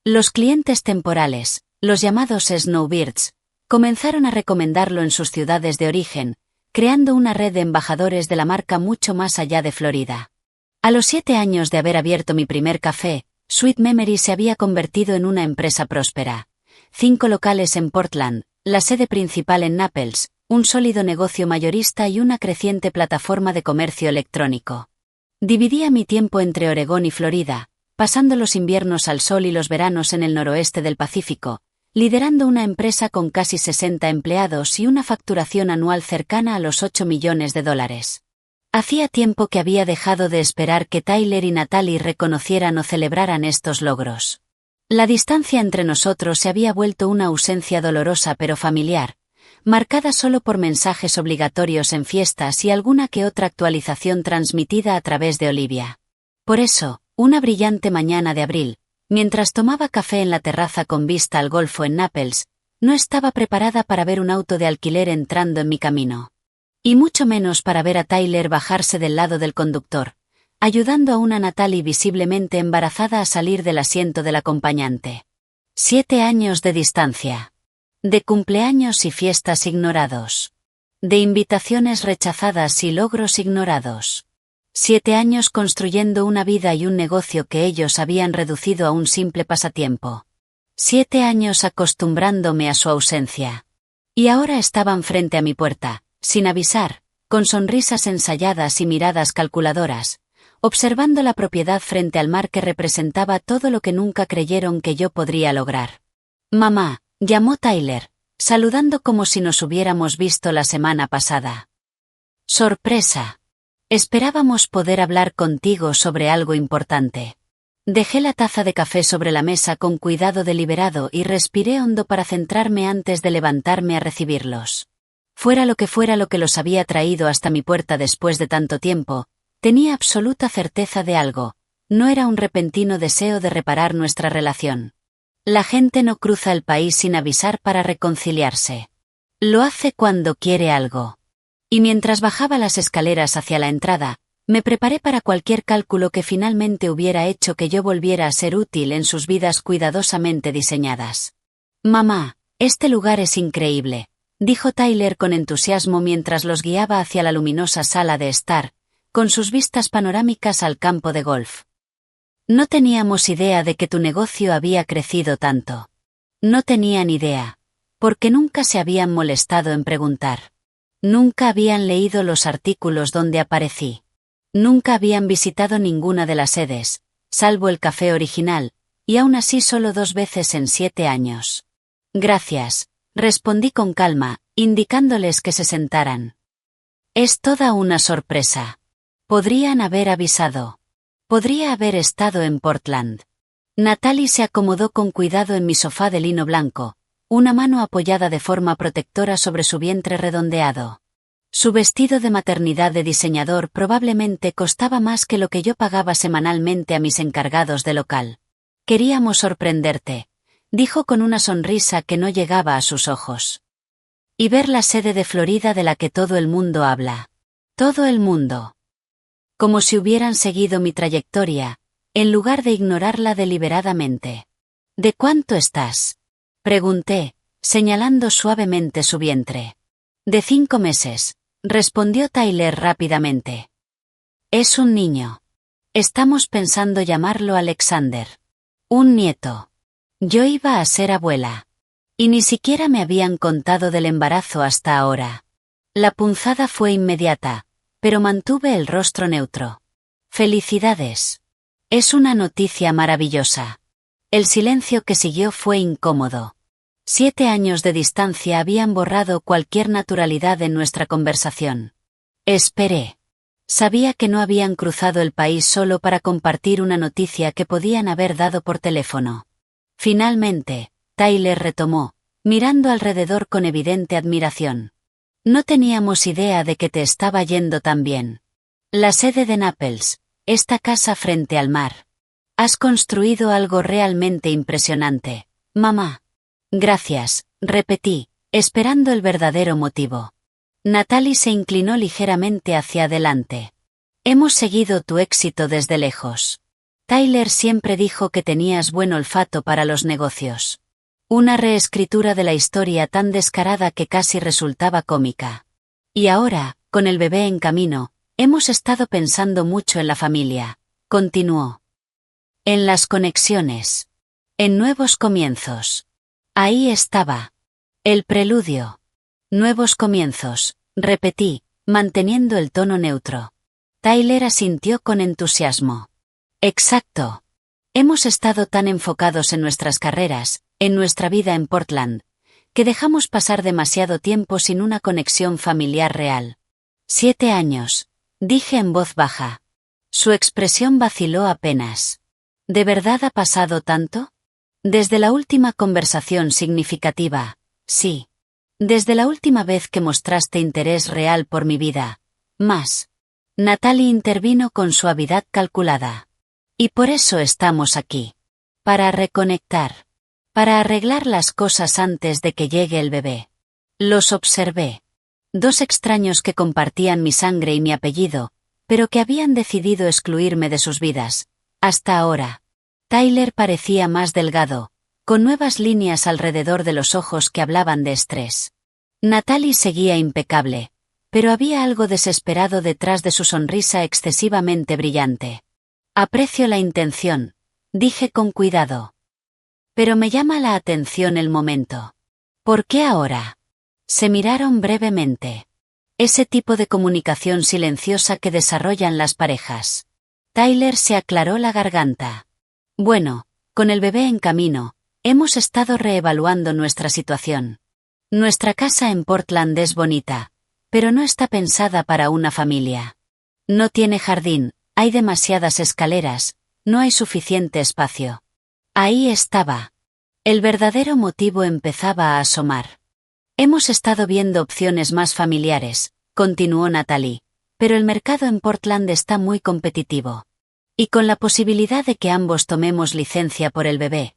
Los clientes temporales, los llamados snowbirds, comenzaron a recomendarlo en sus ciudades de origen, creando una red de embajadores de la marca mucho más allá de Florida. A los 7 años de haber abierto mi primer café, Sweet Memory se había convertido en una empresa próspera. 5 locales en Portland, la sede principal en Naples, un sólido negocio mayorista y una creciente plataforma de comercio electrónico. Dividía mi tiempo entre Oregón y Florida, pasando los inviernos al sol y los veranos en el noroeste del Pacífico, liderando una empresa con casi 60 empleados y una facturación anual cercana a los $8 millones. Hacía tiempo que había dejado de esperar que Tyler y Natalie reconocieran o celebraran estos logros. La distancia entre nosotros se había vuelto una ausencia dolorosa pero familiar, marcada solo por mensajes obligatorios en fiestas y alguna que otra actualización transmitida a través de Olivia. Por eso, una brillante mañana de abril, mientras tomaba café en la terraza con vista al Golfo en Naples, no estaba preparada para ver un auto de alquiler entrando en mi camino. Y mucho menos para ver a Tyler bajarse del lado del conductor, ayudando a una Natalie visiblemente embarazada a salir del asiento del acompañante. 7 años de distancia. De cumpleaños y fiestas ignorados. De invitaciones rechazadas y logros ignorados. 7 años construyendo una vida y un negocio que ellos habían reducido a un simple pasatiempo. 7 años acostumbrándome a su ausencia. Y ahora estaban frente a mi puerta, sin avisar, con sonrisas ensayadas y miradas calculadoras, observando la propiedad frente al mar que representaba todo lo que nunca creyeron que yo podría lograr. Mamá, llamó Tyler, saludando como si nos hubiéramos visto la semana pasada. Sorpresa. Esperábamos poder hablar contigo sobre algo importante. Dejé la taza de café sobre la mesa con cuidado deliberado y respiré hondo para centrarme antes de levantarme a recibirlos. Fuera lo que los había traído hasta mi puerta después de tanto tiempo, tenía absoluta certeza de algo, no era un repentino deseo de reparar nuestra relación. La gente no cruza el país sin avisar para reconciliarse. Lo hace cuando quiere algo. Y mientras bajaba las escaleras hacia la entrada, me preparé para cualquier cálculo que finalmente hubiera hecho que yo volviera a ser útil en sus vidas cuidadosamente diseñadas. Mamá, este lugar es increíble, dijo Tyler con entusiasmo mientras los guiaba hacia la luminosa sala de estar, con sus vistas panorámicas al campo de golf. No teníamos idea de que tu negocio había crecido tanto. No tenían idea, porque nunca se habían molestado en preguntar. Nunca habían leído los artículos donde aparecí. Nunca habían visitado ninguna de las sedes, salvo el café original, y aún así solo 2 veces en 7 años. Gracias, respondí con calma, indicándoles que se sentaran. Es toda una sorpresa. Podrían haber avisado. Podría haber estado en Portland. Natalie se acomodó con cuidado en mi sofá de lino blanco, una mano apoyada de forma protectora sobre su vientre redondeado. Su vestido de maternidad de diseñador probablemente costaba más que lo que yo pagaba semanalmente a mis encargados de local. Queríamos sorprenderte, dijo con una sonrisa que no llegaba a sus ojos. Y ver la sede de Florida de la que todo el mundo habla. Todo el mundo. Como si hubieran seguido mi trayectoria, en lugar de ignorarla deliberadamente. ¿De cuánto estás? Pregunté, señalando suavemente su vientre. De 5 meses, respondió Tyler rápidamente. Es un niño. Estamos pensando llamarlo Alexander. Un nieto. Yo iba a ser abuela. Y ni siquiera me habían contado del embarazo hasta ahora. La punzada fue inmediata, pero mantuve el rostro neutro. Felicidades. Es una noticia maravillosa. El silencio que siguió fue incómodo. 7 años de distancia habían borrado cualquier naturalidad en nuestra conversación. Esperé. Sabía que no habían cruzado el país solo para compartir una noticia que podían haber dado por teléfono. Finalmente, Tyler retomó, mirando alrededor con evidente admiración. No teníamos idea de que te estaba yendo tan bien. La sede de Naples, esta casa frente al mar. Has construido algo realmente impresionante, mamá. Gracias, repetí, esperando el verdadero motivo. Natalie se inclinó ligeramente hacia adelante. Hemos seguido tu éxito desde lejos. Tyler siempre dijo que tenías buen olfato para los negocios. Una reescritura de la historia tan descarada que casi resultaba cómica. Y ahora, con el bebé en camino, hemos estado pensando mucho en la familia, continuó. En las conexiones. En nuevos comienzos. Ahí estaba. El preludio. Nuevos comienzos, repetí, manteniendo el tono neutro. Tyler asintió con entusiasmo. Exacto. Hemos estado tan enfocados en nuestras carreras, en nuestra vida en Portland, que dejamos pasar demasiado tiempo sin una conexión familiar real. 7 años, dije en voz baja. Su expresión vaciló apenas. ¿De verdad ha pasado tanto? Desde la última conversación significativa, sí. Desde la última vez que mostraste interés real por mi vida. Más. Natalie intervino con suavidad calculada. Y por eso estamos aquí. Para reconectar. Para arreglar las cosas antes de que llegue el bebé. Los observé. 2 extraños que compartían mi sangre y mi apellido, pero que habían decidido excluirme de sus vidas. Hasta ahora. Tyler parecía más delgado, con nuevas líneas alrededor de los ojos que hablaban de estrés. Natalie seguía impecable, pero había algo desesperado detrás de su sonrisa excesivamente brillante. Aprecio la intención, dije con cuidado. Pero me llama la atención el momento. ¿Por qué ahora? Se miraron brevemente. Ese tipo de comunicación silenciosa que desarrollan las parejas. Tyler se aclaró la garganta. Bueno, con el bebé en camino, hemos estado reevaluando nuestra situación. Nuestra casa en Portland es bonita, pero no está pensada para una familia. No tiene jardín, hay demasiadas escaleras, no hay suficiente espacio. Ahí estaba. El verdadero motivo empezaba a asomar. Hemos estado viendo opciones más familiares, continuó Natalie, pero el mercado en Portland está muy competitivo. Y con la posibilidad de que ambos tomemos licencia por el bebé,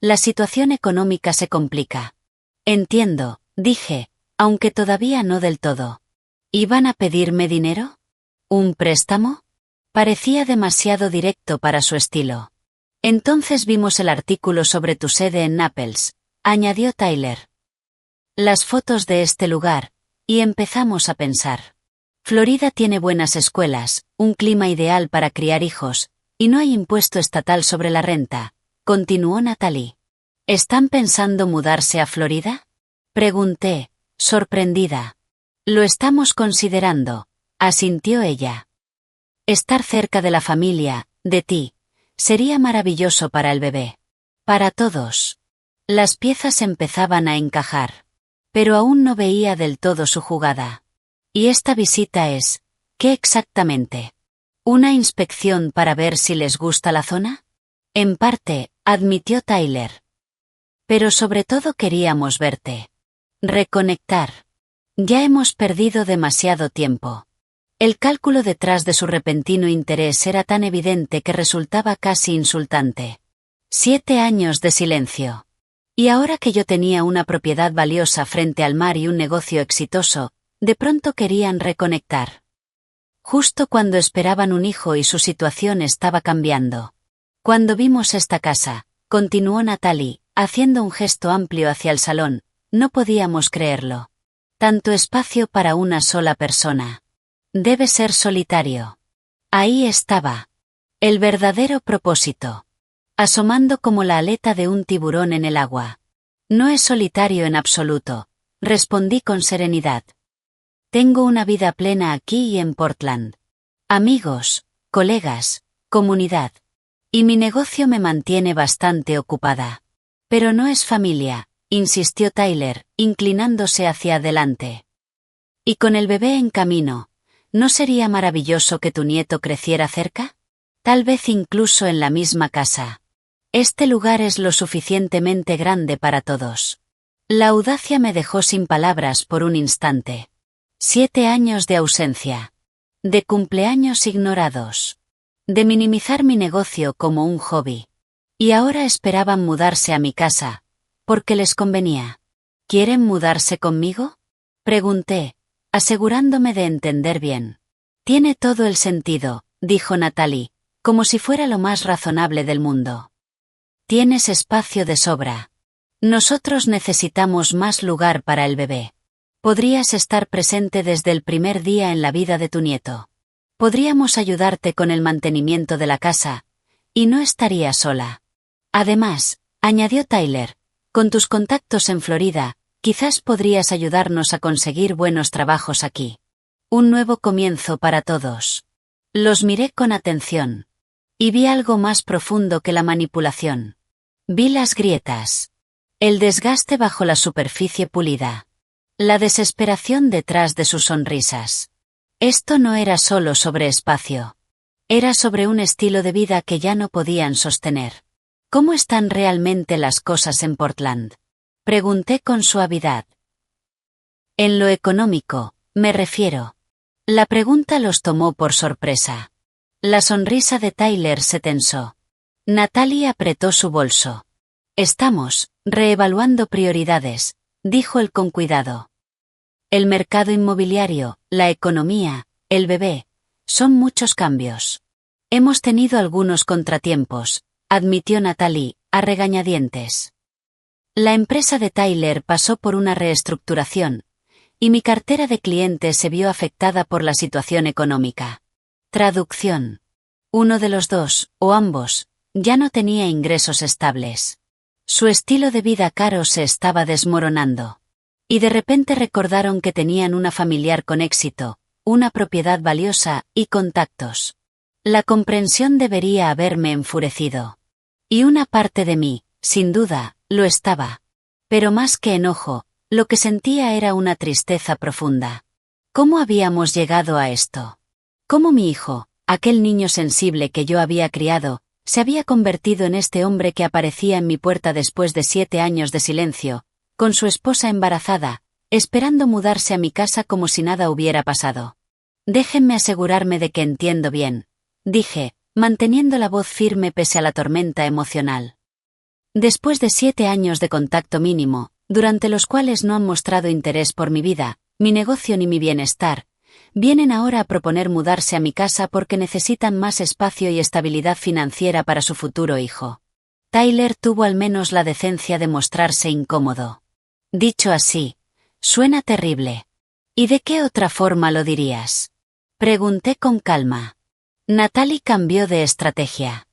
la situación económica se complica. Entiendo, dije, aunque todavía no del todo. ¿Iban a pedirme dinero? ¿Un préstamo? Parecía demasiado directo para su estilo. Entonces vimos el artículo sobre tu sede en Naples, añadió Tyler. Las fotos de este lugar, y empezamos a pensar. Florida tiene buenas escuelas, un clima ideal para criar hijos, y no hay impuesto estatal sobre la renta, continuó Natalie. ¿Están pensando mudarse a Florida? Pregunté, sorprendida. Lo estamos considerando, asintió ella. Estar cerca de la familia, de ti, sería maravilloso para el bebé. Para todos. Las piezas empezaban a encajar. Pero aún no veía del todo su jugada. Y esta visita es, ¿qué exactamente? ¿Una inspección para ver si les gusta la zona? En parte, admitió Tyler. Pero sobre todo queríamos verte. Reconectar. Ya hemos perdido demasiado tiempo. El cálculo detrás de su repentino interés era tan evidente que resultaba casi insultante. 7 años de silencio. Y ahora que yo tenía una propiedad valiosa frente al mar y un negocio exitoso, de pronto querían reconectar. Justo cuando esperaban un hijo y su situación estaba cambiando. Cuando vimos esta casa, continuó Natalie, haciendo un gesto amplio hacia el salón, no podíamos creerlo. Tanto espacio para una sola persona. Debe ser solitario. Ahí estaba. El verdadero propósito. Asomando como la aleta de un tiburón en el agua. No es solitario en absoluto, respondí con serenidad. Tengo una vida plena aquí y en Portland. Amigos, colegas, comunidad. Y mi negocio me mantiene bastante ocupada. Pero no es familia, insistió Tyler, inclinándose hacia adelante. Y con el bebé en camino, ¿no sería maravilloso que tu nieto creciera cerca? Tal vez incluso en la misma casa. Este lugar es lo suficientemente grande para todos. La audacia me dejó sin palabras por un instante. 7 años de ausencia. De cumpleaños ignorados. De minimizar mi negocio como un hobby. Y ahora esperaban mudarse a mi casa, porque les convenía. ¿Quieren mudarse conmigo? Pregunté, asegurándome de entender bien. Tiene todo el sentido, dijo Natalie, como si fuera lo más razonable del mundo. Tienes espacio de sobra. Nosotros necesitamos más lugar para el bebé. Podrías estar presente desde el primer día en la vida de tu nieto. Podríamos ayudarte con el mantenimiento de la casa, y no estarías sola. Además, añadió Tyler, con tus contactos en Florida, quizás podrías ayudarnos a conseguir buenos trabajos aquí. Un nuevo comienzo para todos. Los miré con atención. Y vi algo más profundo que la manipulación. Vi las grietas. El desgaste bajo la superficie pulida. La desesperación detrás de sus sonrisas. Esto no era solo sobre espacio. Era sobre un estilo de vida que ya no podían sostener. ¿Cómo están realmente las cosas en Portland? Pregunté con suavidad. En lo económico, me refiero. La pregunta los tomó por sorpresa. La sonrisa de Tyler se tensó. Natalie apretó su bolso. Estamos reevaluando prioridades, dijo él con cuidado. El mercado inmobiliario, la economía, el bebé, son muchos cambios. Hemos tenido algunos contratiempos, admitió Natalie, a regañadientes. La empresa de Tyler pasó por una reestructuración, y mi cartera de clientes se vio afectada por la situación económica. Traducción. Uno de los dos, o ambos, ya no tenía ingresos estables. Su estilo de vida caro se estaba desmoronando. Y de repente recordaron que tenían una familiar con éxito, una propiedad valiosa y contactos. La comprensión debería haberme enfurecido. Y una parte de mí, sin duda, lo estaba. Pero más que enojo, lo que sentía era una tristeza profunda. ¿Cómo habíamos llegado a esto? ¿Cómo mi hijo, aquel niño sensible que yo había criado, se había convertido en este hombre que aparecía en mi puerta después de 7 años de silencio, con su esposa embarazada, esperando mudarse a mi casa como si nada hubiera pasado? Déjenme asegurarme de que entiendo bien, dije, manteniendo la voz firme pese a la tormenta emocional. Después de 7 años de contacto mínimo, durante los cuales no han mostrado interés por mi vida, mi negocio ni mi bienestar, vienen ahora a proponer mudarse a mi casa porque necesitan más espacio y estabilidad financiera para su futuro hijo. Tyler tuvo al menos la decencia de mostrarse incómodo. Dicho así, suena terrible. ¿Y de qué otra forma lo dirías? Pregunté con calma. Natalie cambió de estrategia.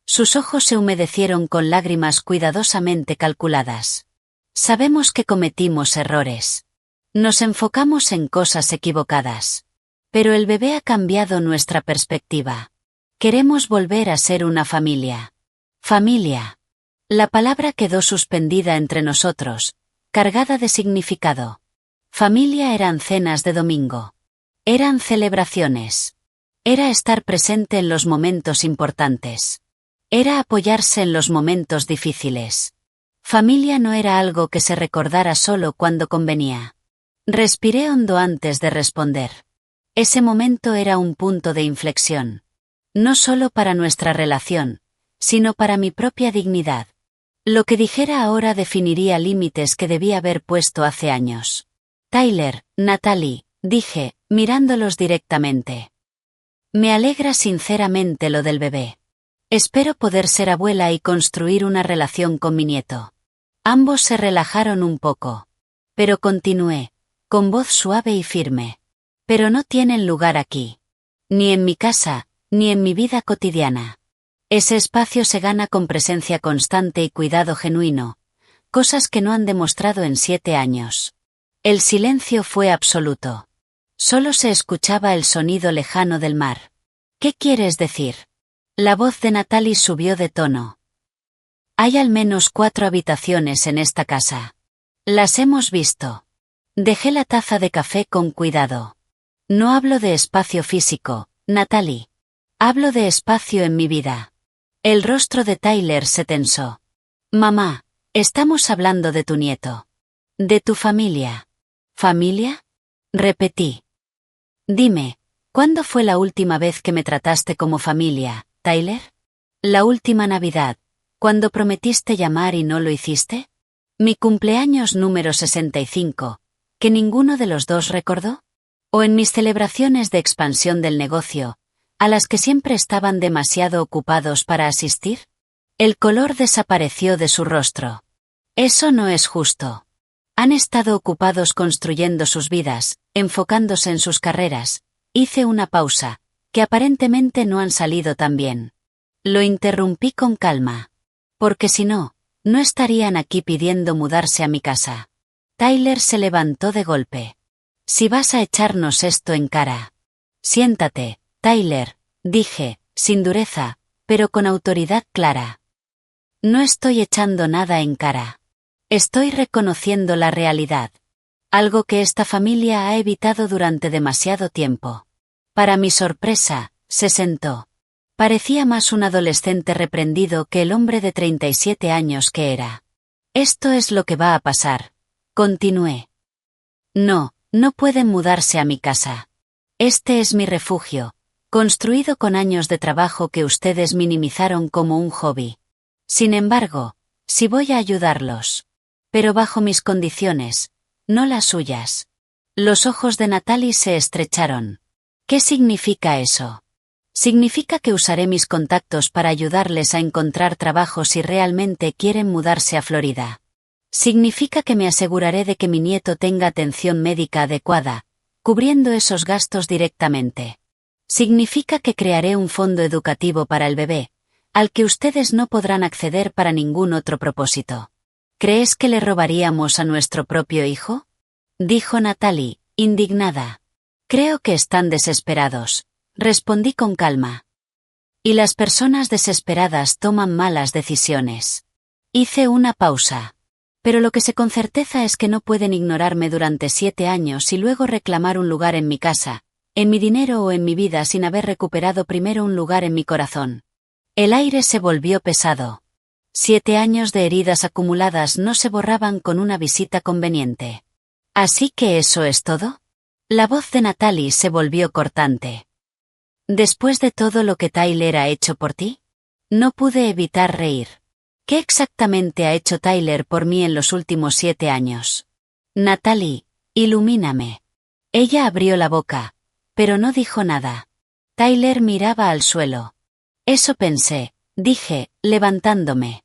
Sus ojos se humedecieron con lágrimas cuidadosamente calculadas. Sabemos que cometimos errores. Nos enfocamos en cosas equivocadas. Pero el bebé ha cambiado nuestra perspectiva. Queremos volver a ser una familia. Familia. La palabra quedó suspendida entre nosotros, cargada de significado. Familia eran cenas de domingo. Eran celebraciones. Era estar presente en los momentos importantes. Era apoyarse en los momentos difíciles. Familia no era algo que se recordara solo cuando convenía. Respiré hondo antes de responder. Ese momento era un punto de inflexión. No solo para nuestra relación, sino para mi propia dignidad. Lo que dijera ahora definiría límites que debía haber puesto hace años. Tyler, Natalie, dije, mirándolos directamente. Me alegra sinceramente lo del bebé. Espero poder ser abuela y construir una relación con mi nieto. Ambos se relajaron un poco. Pero continué, con voz suave y firme. Pero no tienen lugar aquí. Ni en mi casa, ni en mi vida cotidiana. Ese espacio se gana con presencia constante y cuidado genuino, cosas que no han demostrado en 7 años. El silencio fue absoluto. Solo se escuchaba el sonido lejano del mar. ¿Qué quieres decir? La voz de Natalie subió de tono. Hay al menos 4 habitaciones en esta casa. Las hemos visto. Dejé la taza de café con cuidado. No hablo de espacio físico, Natalie. Hablo de espacio en mi vida. El rostro de Tyler se tensó. Mamá, estamos hablando de tu nieto. De tu familia. ¿Familia? Repetí. Dime, ¿cuándo fue la última vez que me trataste como familia, Tyler? La última Navidad, cuando prometiste llamar y no lo hiciste. Mi cumpleaños número 65, ¿que ninguno de los dos recordó? ¿O en mis celebraciones de expansión del negocio, a las que siempre estaban demasiado ocupados para asistir? El color desapareció de su rostro. Eso no es justo. Han estado ocupados construyendo sus vidas, enfocándose en sus carreras. Hice una pausa, que aparentemente no han salido tan bien. Lo interrumpí con calma. Porque si no, no estarían aquí pidiendo mudarse a mi casa. Tyler se levantó de golpe. Si vas a echarnos esto en cara. Siéntate, Tyler, dije, sin dureza, pero con autoridad clara. No estoy echando nada en cara. Estoy reconociendo la realidad. Algo que esta familia ha evitado durante demasiado tiempo. Para mi sorpresa, se sentó. Parecía más un adolescente reprendido que el hombre de 37 años que era. Esto es lo que va a pasar. Continué. No, no pueden mudarse a mi casa. Este es mi refugio, construido con años de trabajo que ustedes minimizaron como un hobby. Sin embargo, sí voy a ayudarlos. Pero bajo mis condiciones, no las suyas. Los ojos de Natalie se estrecharon. ¿Qué significa eso? Significa que usaré mis contactos para ayudarles a encontrar trabajo si realmente quieren mudarse a Florida. Significa que me aseguraré de que mi nieto tenga atención médica adecuada, cubriendo esos gastos directamente. Significa que crearé un fondo educativo para el bebé, al que ustedes no podrán acceder para ningún otro propósito. ¿Crees que le robaríamos a nuestro propio hijo? Dijo Natalie, indignada. Creo que están desesperados, respondí con calma. Y las personas desesperadas toman malas decisiones. Hice una pausa. Pero lo que sé con certeza es que no pueden ignorarme durante 7 años y luego reclamar un lugar en mi casa, en mi dinero o en mi vida sin haber recuperado primero un lugar en mi corazón. El aire se volvió pesado. 7 años de heridas acumuladas no se borraban con una visita conveniente. ¿Así que eso es todo? La voz de Natalie se volvió cortante. ¿Después de todo lo que Tyler ha hecho por ti? No pude evitar reír. ¿Qué exactamente ha hecho Tyler por mí en los últimos 7 años? Natalie, ilumíname. Ella abrió la boca, pero no dijo nada. Tyler miraba al suelo. Eso pensé, dije, levantándome.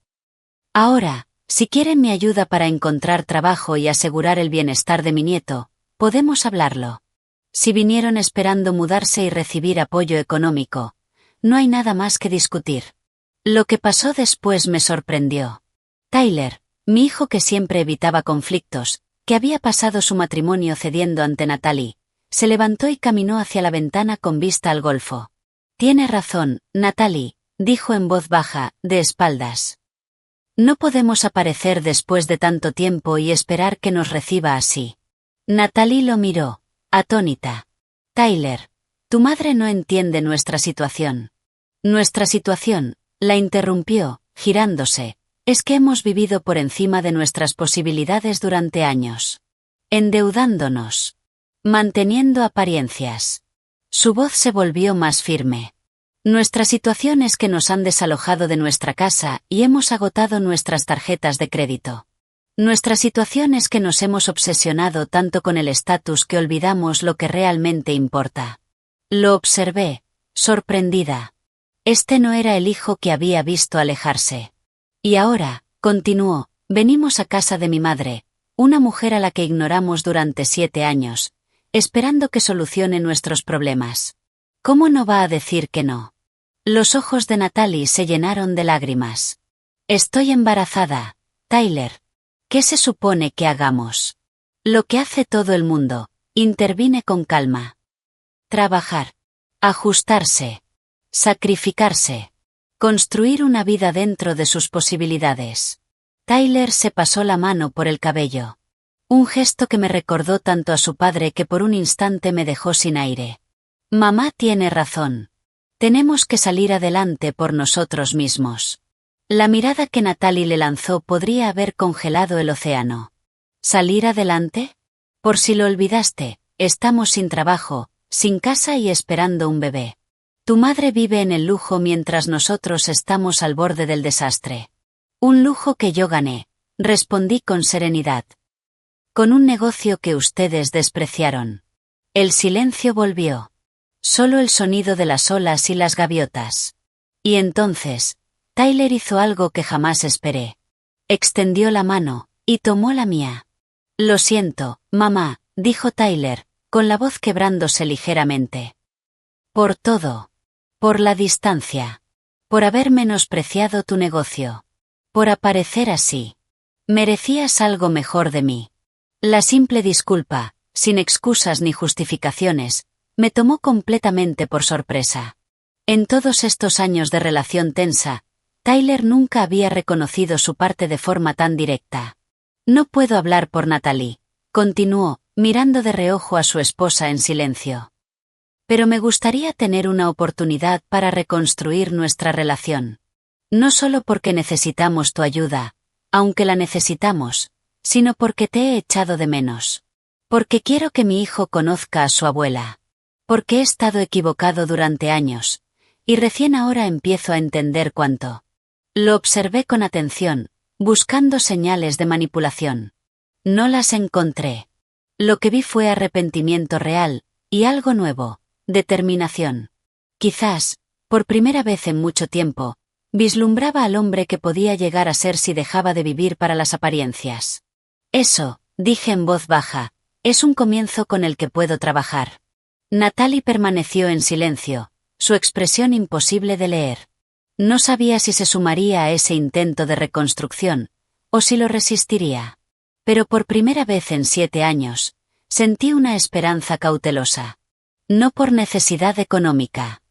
Ahora, si quieren mi ayuda para encontrar trabajo y asegurar el bienestar de mi nieto, podemos hablarlo. Si vinieron esperando mudarse y recibir apoyo económico, no hay nada más que discutir. Lo que pasó después me sorprendió. Tyler, mi hijo que siempre evitaba conflictos, que había pasado su matrimonio cediendo ante Natalie, se levantó y caminó hacia la ventana con vista al golfo. Tiene razón, Natalie, dijo en voz baja, de espaldas. No podemos aparecer después de tanto tiempo y esperar que nos reciba así. Natalie lo miró, atónita. Tyler, tu madre no entiende nuestra situación. Nuestra situación, la interrumpió, girándose, es que hemos vivido por encima de nuestras posibilidades durante años. Endeudándonos. Manteniendo apariencias. Su voz se volvió más firme. Nuestra situación es que nos han desalojado de nuestra casa y hemos agotado nuestras tarjetas de crédito. Nuestra situación es que nos hemos obsesionado tanto con el estatus que olvidamos lo que realmente importa. Lo observé, sorprendida. Este no era el hijo que había visto alejarse. Y ahora, continuó, venimos a casa de mi madre, una mujer a la que ignoramos durante 7 años, esperando que solucione nuestros problemas. ¿Cómo no va a decir que no? Los ojos de Natalie se llenaron de lágrimas. Estoy embarazada, Tyler. ¿Qué se supone que hagamos? Lo que hace todo el mundo, Intervine con calma. Trabajar. Ajustarse. Sacrificarse. Construir una vida dentro de sus posibilidades. Tyler se pasó la mano por el cabello. Un gesto que me recordó tanto a su padre que por un instante me dejó sin aire. Mamá tiene razón. Tenemos que salir adelante por nosotros mismos. La mirada que Natalie le lanzó podría haber congelado el océano. ¿Salir adelante? Por si lo olvidaste, estamos sin trabajo, sin casa y esperando un bebé. Tu madre vive en el lujo mientras nosotros estamos al borde del desastre. Un lujo que yo gané, respondí con serenidad. Con un negocio que ustedes despreciaron. El silencio volvió. Solo el sonido de las olas y las gaviotas. Y entonces, Tyler hizo algo que jamás esperé. Extendió la mano, y tomó la mía. Lo siento, mamá, dijo Tyler, con la voz quebrándose ligeramente. Por todo. Por la distancia. Por haber menospreciado tu negocio. Por aparecer así. Merecías algo mejor de mí. La simple disculpa, sin excusas ni justificaciones, me tomó completamente por sorpresa. En todos estos años de relación tensa, Tyler nunca había reconocido su parte de forma tan directa. No puedo hablar por Natalie, continuó, mirando de reojo a su esposa en silencio. Pero me gustaría tener una oportunidad para reconstruir nuestra relación. No solo porque necesitamos tu ayuda, aunque la necesitamos, sino porque te he echado de menos. Porque quiero que mi hijo conozca a su abuela. Porque he estado equivocado durante años, y recién ahora empiezo a entender cuánto. Lo observé con atención, buscando señales de manipulación. No las encontré. Lo que vi fue arrepentimiento real, y algo nuevo, determinación. Quizás, por primera vez en mucho tiempo, vislumbraba al hombre que podía llegar a ser si dejaba de vivir para las apariencias. Eso, dije en voz baja, es un comienzo con el que puedo trabajar. Natalie permaneció en silencio, su expresión imposible de leer. No sabía si se sumaría a ese intento de reconstrucción, o si lo resistiría. Pero por primera vez en 7 años, sentí una esperanza cautelosa. No por necesidad económica,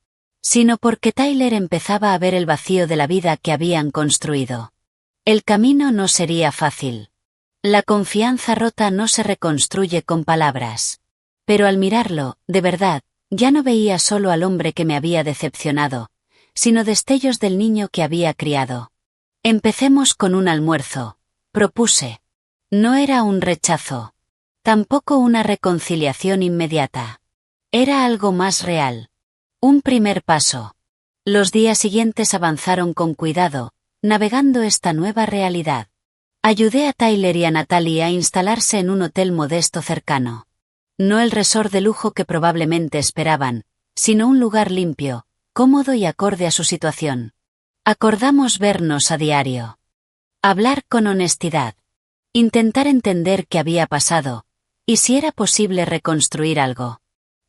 sino porque Tyler empezaba a ver el vacío de la vida que habían construido. El camino no sería fácil. La confianza rota no se reconstruye con palabras. Pero al mirarlo, de verdad, ya no veía solo al hombre que me había decepcionado, sino destellos del niño que había criado. Empecemos con un almuerzo, propuse. No era un rechazo. Tampoco una reconciliación inmediata. Era algo más real. Un primer paso. Los días siguientes avanzaron con cuidado, navegando esta nueva realidad. Ayudé a Tyler y a Natalie a instalarse en un hotel modesto cercano. No el resort de lujo que probablemente esperaban, sino un lugar limpio, cómodo y acorde a su situación. Acordamos vernos a diario. Hablar con honestidad. Intentar entender qué había pasado, y si era posible reconstruir algo.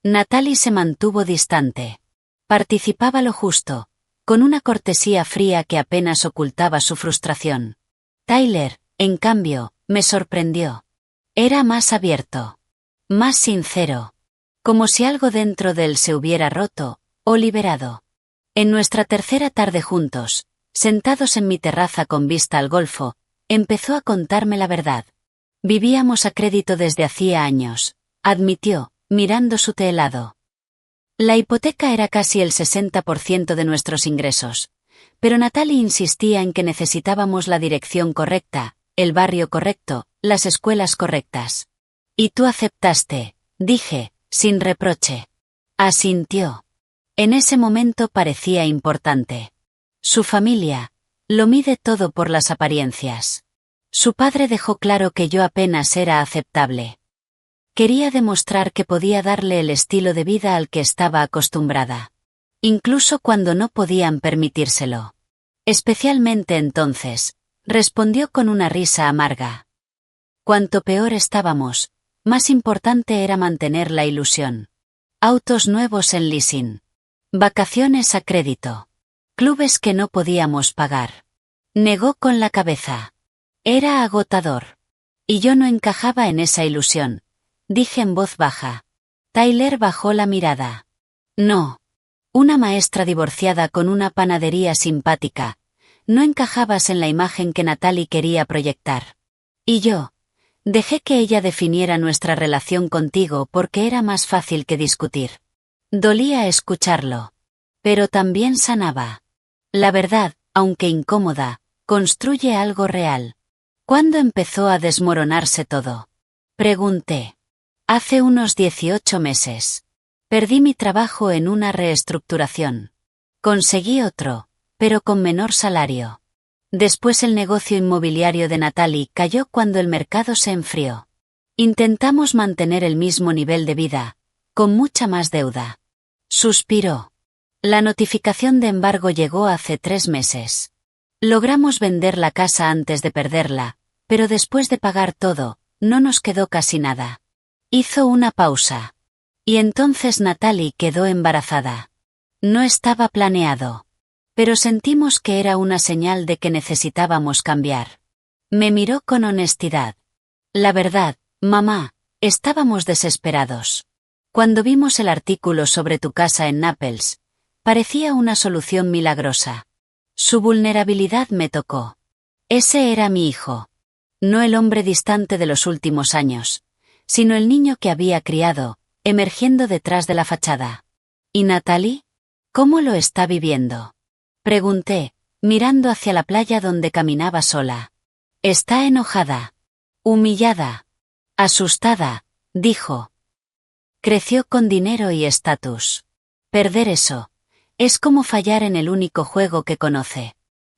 Natalie se mantuvo distante. Participaba lo justo, con una cortesía fría que apenas ocultaba su frustración. Tyler, en cambio, me sorprendió. Era más abierto. Más sincero. Como si algo dentro de él se hubiera roto, o liberado. En nuestra tercera tarde juntos, sentados en mi terraza con vista al golfo, empezó a contarme la verdad. Vivíamos a crédito desde hacía años, admitió, mirando su telado. La hipoteca era casi el 60% de nuestros ingresos, pero Natalie insistía en que necesitábamos la dirección correcta, el barrio correcto, las escuelas correctas. Y tú aceptaste, dije, sin reproche. Asintió. En ese momento parecía importante. Su familia, lo mide todo por las apariencias. Su padre dejó claro que yo apenas era aceptable. Quería demostrar que podía darle el estilo de vida al que estaba acostumbrada. Incluso cuando no podían permitírselo. Especialmente entonces, respondió con una risa amarga. Cuanto peor estábamos, más importante era mantener la ilusión. Autos nuevos en leasing. Vacaciones a crédito. Clubes que no podíamos pagar. Negó con la cabeza. Era agotador. Y yo no encajaba en esa ilusión. dije en voz baja. Tyler bajó la mirada. No. Una maestra divorciada con una panadería simpática. No encajabas en la imagen que Natalie quería proyectar. Y yo. Dejé que ella definiera nuestra relación contigo porque era más fácil que discutir. Dolía escucharlo. Pero también sanaba. La verdad, aunque incómoda, construye algo real. ¿Cuándo empezó a desmoronarse todo? Pregunté. Hace unos 18 meses. Perdí mi trabajo en una reestructuración. Conseguí otro, pero con menor salario. Después el negocio inmobiliario de Natalie cayó cuando el mercado se enfrió. Intentamos mantener el mismo nivel de vida, con mucha más deuda. Suspiró. La notificación de embargo llegó hace 3 meses. Logramos vender la casa antes de perderla, pero después de pagar todo, no nos quedó casi nada. Hizo una pausa. Y entonces Natalie quedó embarazada. No estaba planeado. Pero sentimos que era una señal de que necesitábamos cambiar. Me miró con honestidad. La verdad, mamá, estábamos desesperados. Cuando vimos el artículo sobre tu casa en Naples, parecía una solución milagrosa. Su vulnerabilidad me tocó. Ese era mi hijo. No el hombre distante de los últimos años, sino el niño que había criado, emergiendo detrás de la fachada. ¿Y Natalie? ¿Cómo lo está viviendo? Pregunté, mirando hacia la playa donde caminaba sola. Está enojada. Humillada. Asustada, dijo. Creció con dinero y estatus. Perder eso. Es como fallar en el único juego que conoce.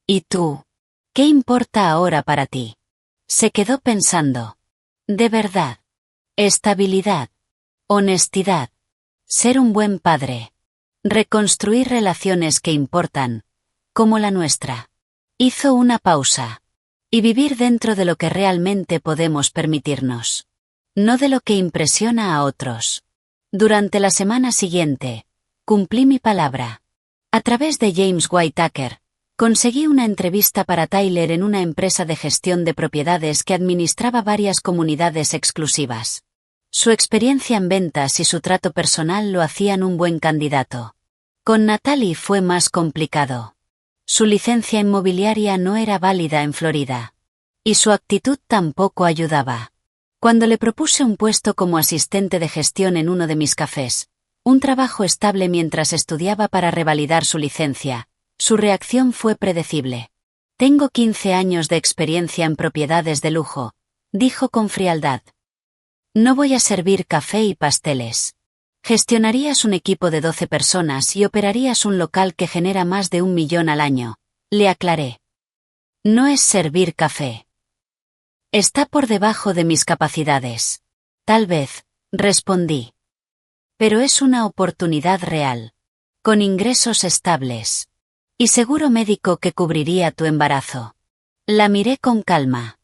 ¿Y tú? ¿Qué importa ahora para ti? Se quedó pensando. De verdad. Estabilidad. Honestidad. Ser un buen padre. Reconstruir relaciones que importan, como la nuestra. Hizo una pausa. Y vivir dentro de lo que realmente podemos permitirnos. No de lo que impresiona a otros. Durante la semana siguiente, cumplí mi palabra. A través de James Whitaker, conseguí una entrevista para Tyler en una empresa de gestión de propiedades que administraba varias comunidades exclusivas. Su experiencia en ventas y su trato personal lo hacían un buen candidato. Con Natalie fue más complicado. Su licencia inmobiliaria no era válida en Florida. Y su actitud tampoco ayudaba. Cuando le propuse un puesto como asistente de gestión en uno de mis cafés, un trabajo estable mientras estudiaba para revalidar su licencia, su reacción fue predecible. Tengo 15 años de experiencia en propiedades de lujo, dijo con frialdad. No voy a servir café y pasteles. Gestionarías un equipo de 12 personas y operarías un local que genera más de 1 millón al año, le aclaré. No es servir café. Está por debajo de mis capacidades. Tal vez, respondí. Pero es una oportunidad real. Con ingresos estables. Y seguro médico que cubriría tu embarazo. La miré con calma.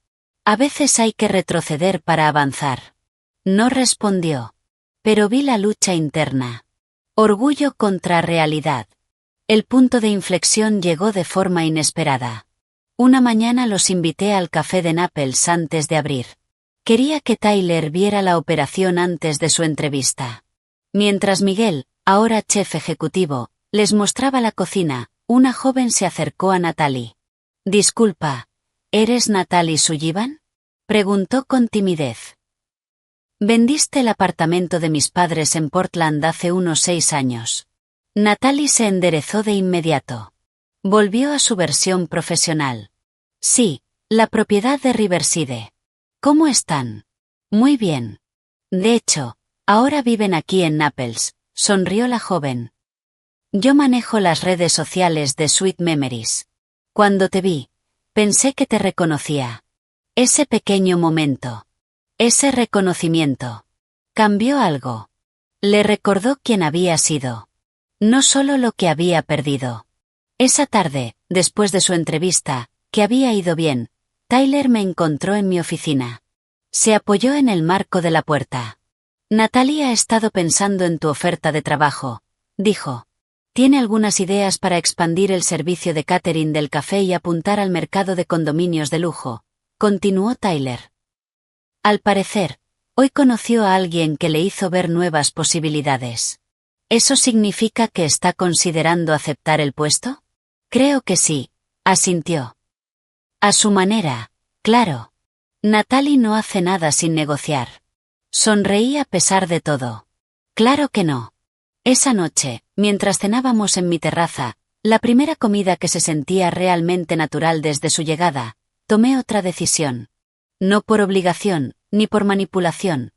A veces hay que retroceder para avanzar. No respondió. Pero vi la lucha interna. Orgullo contra realidad. El punto de inflexión llegó de forma inesperada. Una mañana los invité al café de Naples antes de abrir. Quería que Tyler viera la operación antes de su entrevista. Mientras Miguel, ahora chef ejecutivo, les mostraba la cocina, una joven se acercó a Natalie. Disculpa, ¿eres Natalie Sullivan? Preguntó con timidez. Vendiste el apartamento de mis padres en Portland hace unos 6 años. Natalie se enderezó de inmediato. Volvió a su versión profesional. Sí, la propiedad de Riverside. ¿Cómo están? Muy bien. De hecho, ahora viven aquí en Naples, sonrió la joven. Yo manejo las redes sociales de Sweet Memories. Cuando te vi, pensé que te reconocía. Ese pequeño momento. Ese reconocimiento. Cambió algo. Le recordó quién había sido. No solo lo que había perdido. Esa tarde, después de su entrevista, que había ido bien, Tyler me encontró en mi oficina. Se apoyó en el marco de la puerta. Natalie ha estado pensando en tu oferta de trabajo, dijo. Tiene algunas ideas para expandir el servicio de catering del café y apuntar al mercado de condominios de lujo, continuó Tyler. Al parecer, Hoy conoció a alguien que le hizo ver nuevas posibilidades. ¿Eso significa que está considerando aceptar el puesto? Creo que sí, asintió. A su manera, claro. Natalie no hace nada sin negociar. Sonreí a pesar de todo. Claro que no. Esa noche, mientras cenábamos en mi terraza, la primera comida que se sentía realmente natural desde su llegada, tomé otra decisión. No por obligación, ni por manipulación,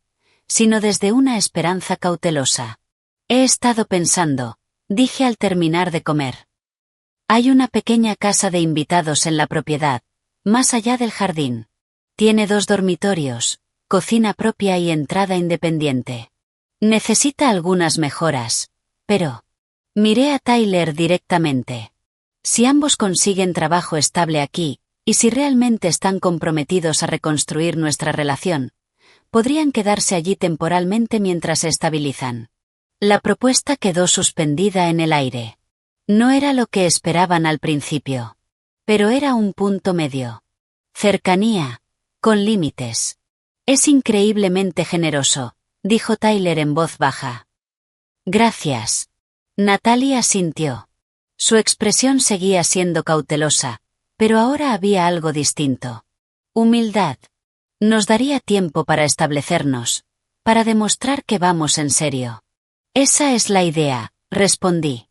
sino desde una esperanza cautelosa. He estado pensando, dije al terminar de comer. Hay una pequeña casa de invitados en la propiedad, más allá del jardín. Tiene 2 dormitorios, cocina propia y entrada independiente. Necesita algunas mejoras, pero... Miré a Tyler directamente. Si ambos consiguen trabajo estable aquí, y si realmente están comprometidos a reconstruir nuestra relación, podrían quedarse allí temporalmente mientras se estabilizan. La propuesta quedó suspendida en el aire. No era lo que esperaban al principio. Pero era un punto medio. Cercanía, con límites. Es increíblemente generoso, dijo Tyler en voz baja. Gracias. Natalie asintió. Su expresión seguía siendo cautelosa, pero ahora había algo distinto. Humildad. Nos daría tiempo para establecernos, para demostrar que vamos en serio. Esa es la idea, respondí.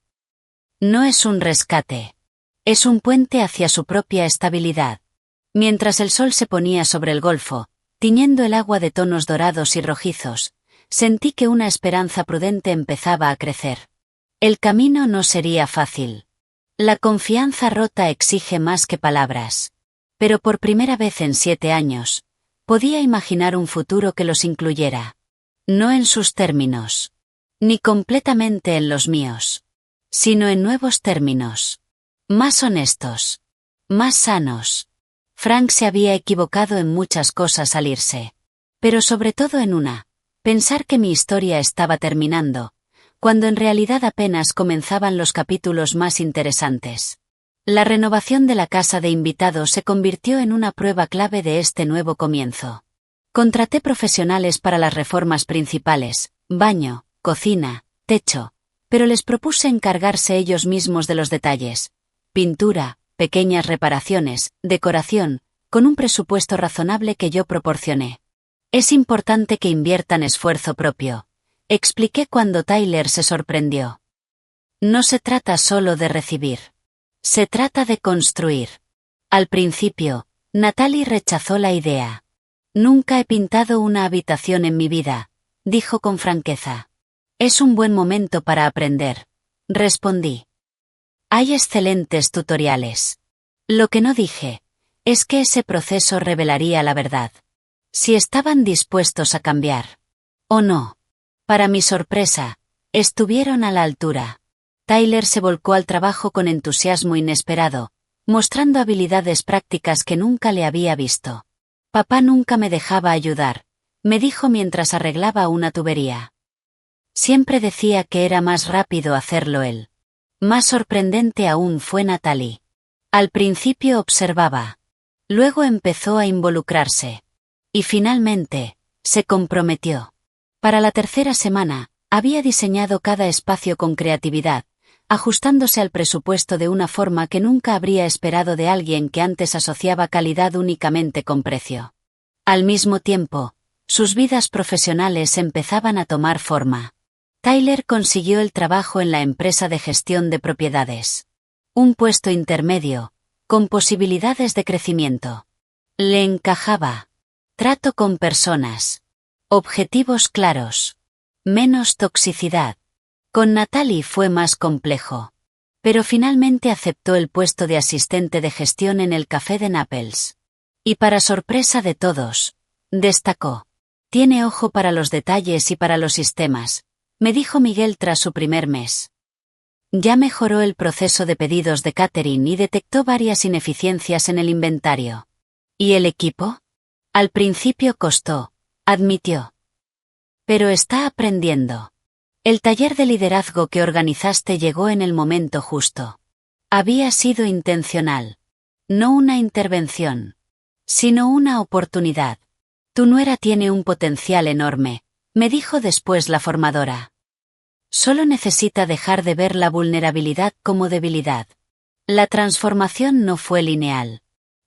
No es un rescate. Es un puente hacia su propia estabilidad. Mientras el sol se ponía sobre el golfo, tiñendo el agua de tonos dorados y rojizos, sentí que una esperanza prudente empezaba a crecer. El camino no sería fácil. La confianza rota exige más que palabras. Pero por primera vez en 7 años, podía imaginar un futuro que los incluyera. No en sus términos. Ni completamente en los míos. Sino en nuevos términos. Más honestos. Más sanos. Frank se había equivocado en muchas cosas al irse. Pero sobre todo en una. Pensar que mi historia estaba terminando, cuando en realidad apenas comenzaban los capítulos más interesantes. La renovación de la casa de invitados se convirtió en una prueba clave de este nuevo comienzo. Contraté profesionales para las reformas principales, baño, cocina, techo, pero les propuse encargarse ellos mismos de los detalles. Pintura, pequeñas reparaciones, decoración, con un presupuesto razonable que yo proporcioné. Es importante que inviertan esfuerzo propio, expliqué cuando Tyler se sorprendió. No se trata solo de recibir. Se trata de construir. Al principio, Natalie rechazó la idea. Nunca he pintado una habitación en mi vida, dijo con franqueza. Es un buen momento para aprender, respondí. Hay excelentes tutoriales. Lo que no dije es que ese proceso revelaría la verdad. Si estaban dispuestos a cambiar. O no. Para mi sorpresa, estuvieron a la altura. Tyler se volcó al trabajo con entusiasmo inesperado, mostrando habilidades prácticas que nunca le había visto. Papá nunca me dejaba ayudar, me dijo mientras arreglaba una tubería. Siempre decía que era más rápido hacerlo él. Más sorprendente aún fue Natalie. Al principio observaba. Luego empezó a involucrarse. Y finalmente, se comprometió. Para la 3ª semana, había diseñado cada espacio con creatividad, ajustándose al presupuesto de una forma que nunca habría esperado de alguien que antes asociaba calidad únicamente con precio. Al mismo tiempo, sus vidas profesionales empezaban a tomar forma. Tyler consiguió el trabajo en la empresa de gestión de propiedades. Un puesto intermedio, con posibilidades de crecimiento. Le encajaba. Trato con personas. Objetivos claros. Menos toxicidad. Con Natalie fue más complejo. Pero finalmente aceptó el puesto de asistente de gestión en el café de Naples. Y para sorpresa de todos, destacó. Tiene ojo para los detalles y para los sistemas, me dijo Miguel tras su primer mes. Ya mejoró el proceso de pedidos de catering y detectó varias ineficiencias en el inventario. ¿Y el equipo? Al principio costó, admitió. Pero está aprendiendo. El taller de liderazgo que organizaste llegó en el momento justo. Había sido intencional. No una intervención. Sino una oportunidad. Tu nuera tiene un potencial enorme, me dijo después la formadora. Solo necesita dejar de ver la vulnerabilidad como debilidad. La transformación no fue lineal.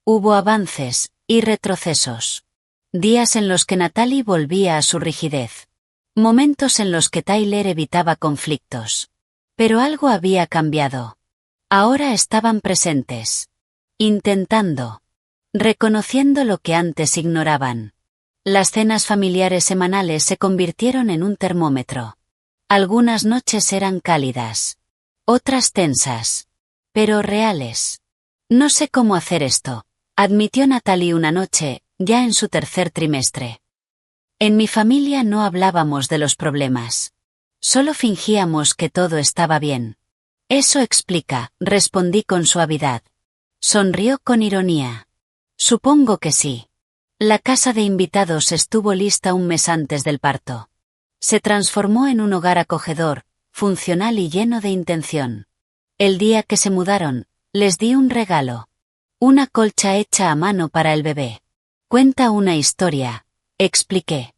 Hubo avances y retrocesos. Días en los que Natalie volvía a su rigidez. Momentos en los que Tyler evitaba conflictos. Pero algo había cambiado. Ahora estaban presentes. Intentando. Reconociendo lo que antes ignoraban. Las cenas familiares semanales se convirtieron en un termómetro. Algunas noches eran cálidas. Otras tensas. Pero reales. No sé cómo hacer esto, admitió Natalie una noche, ya en su tercer trimestre. En mi familia no hablábamos de los problemas. Solo fingíamos que todo estaba bien. Eso explica, respondí con suavidad. Sonrió con ironía. Supongo que sí. La casa de invitados estuvo lista un mes antes del parto. Se transformó en un hogar acogedor, funcional y lleno de intención. El día que se mudaron, les di un regalo. Una colcha hecha a mano para el bebé. Cuenta una historia, expliqué.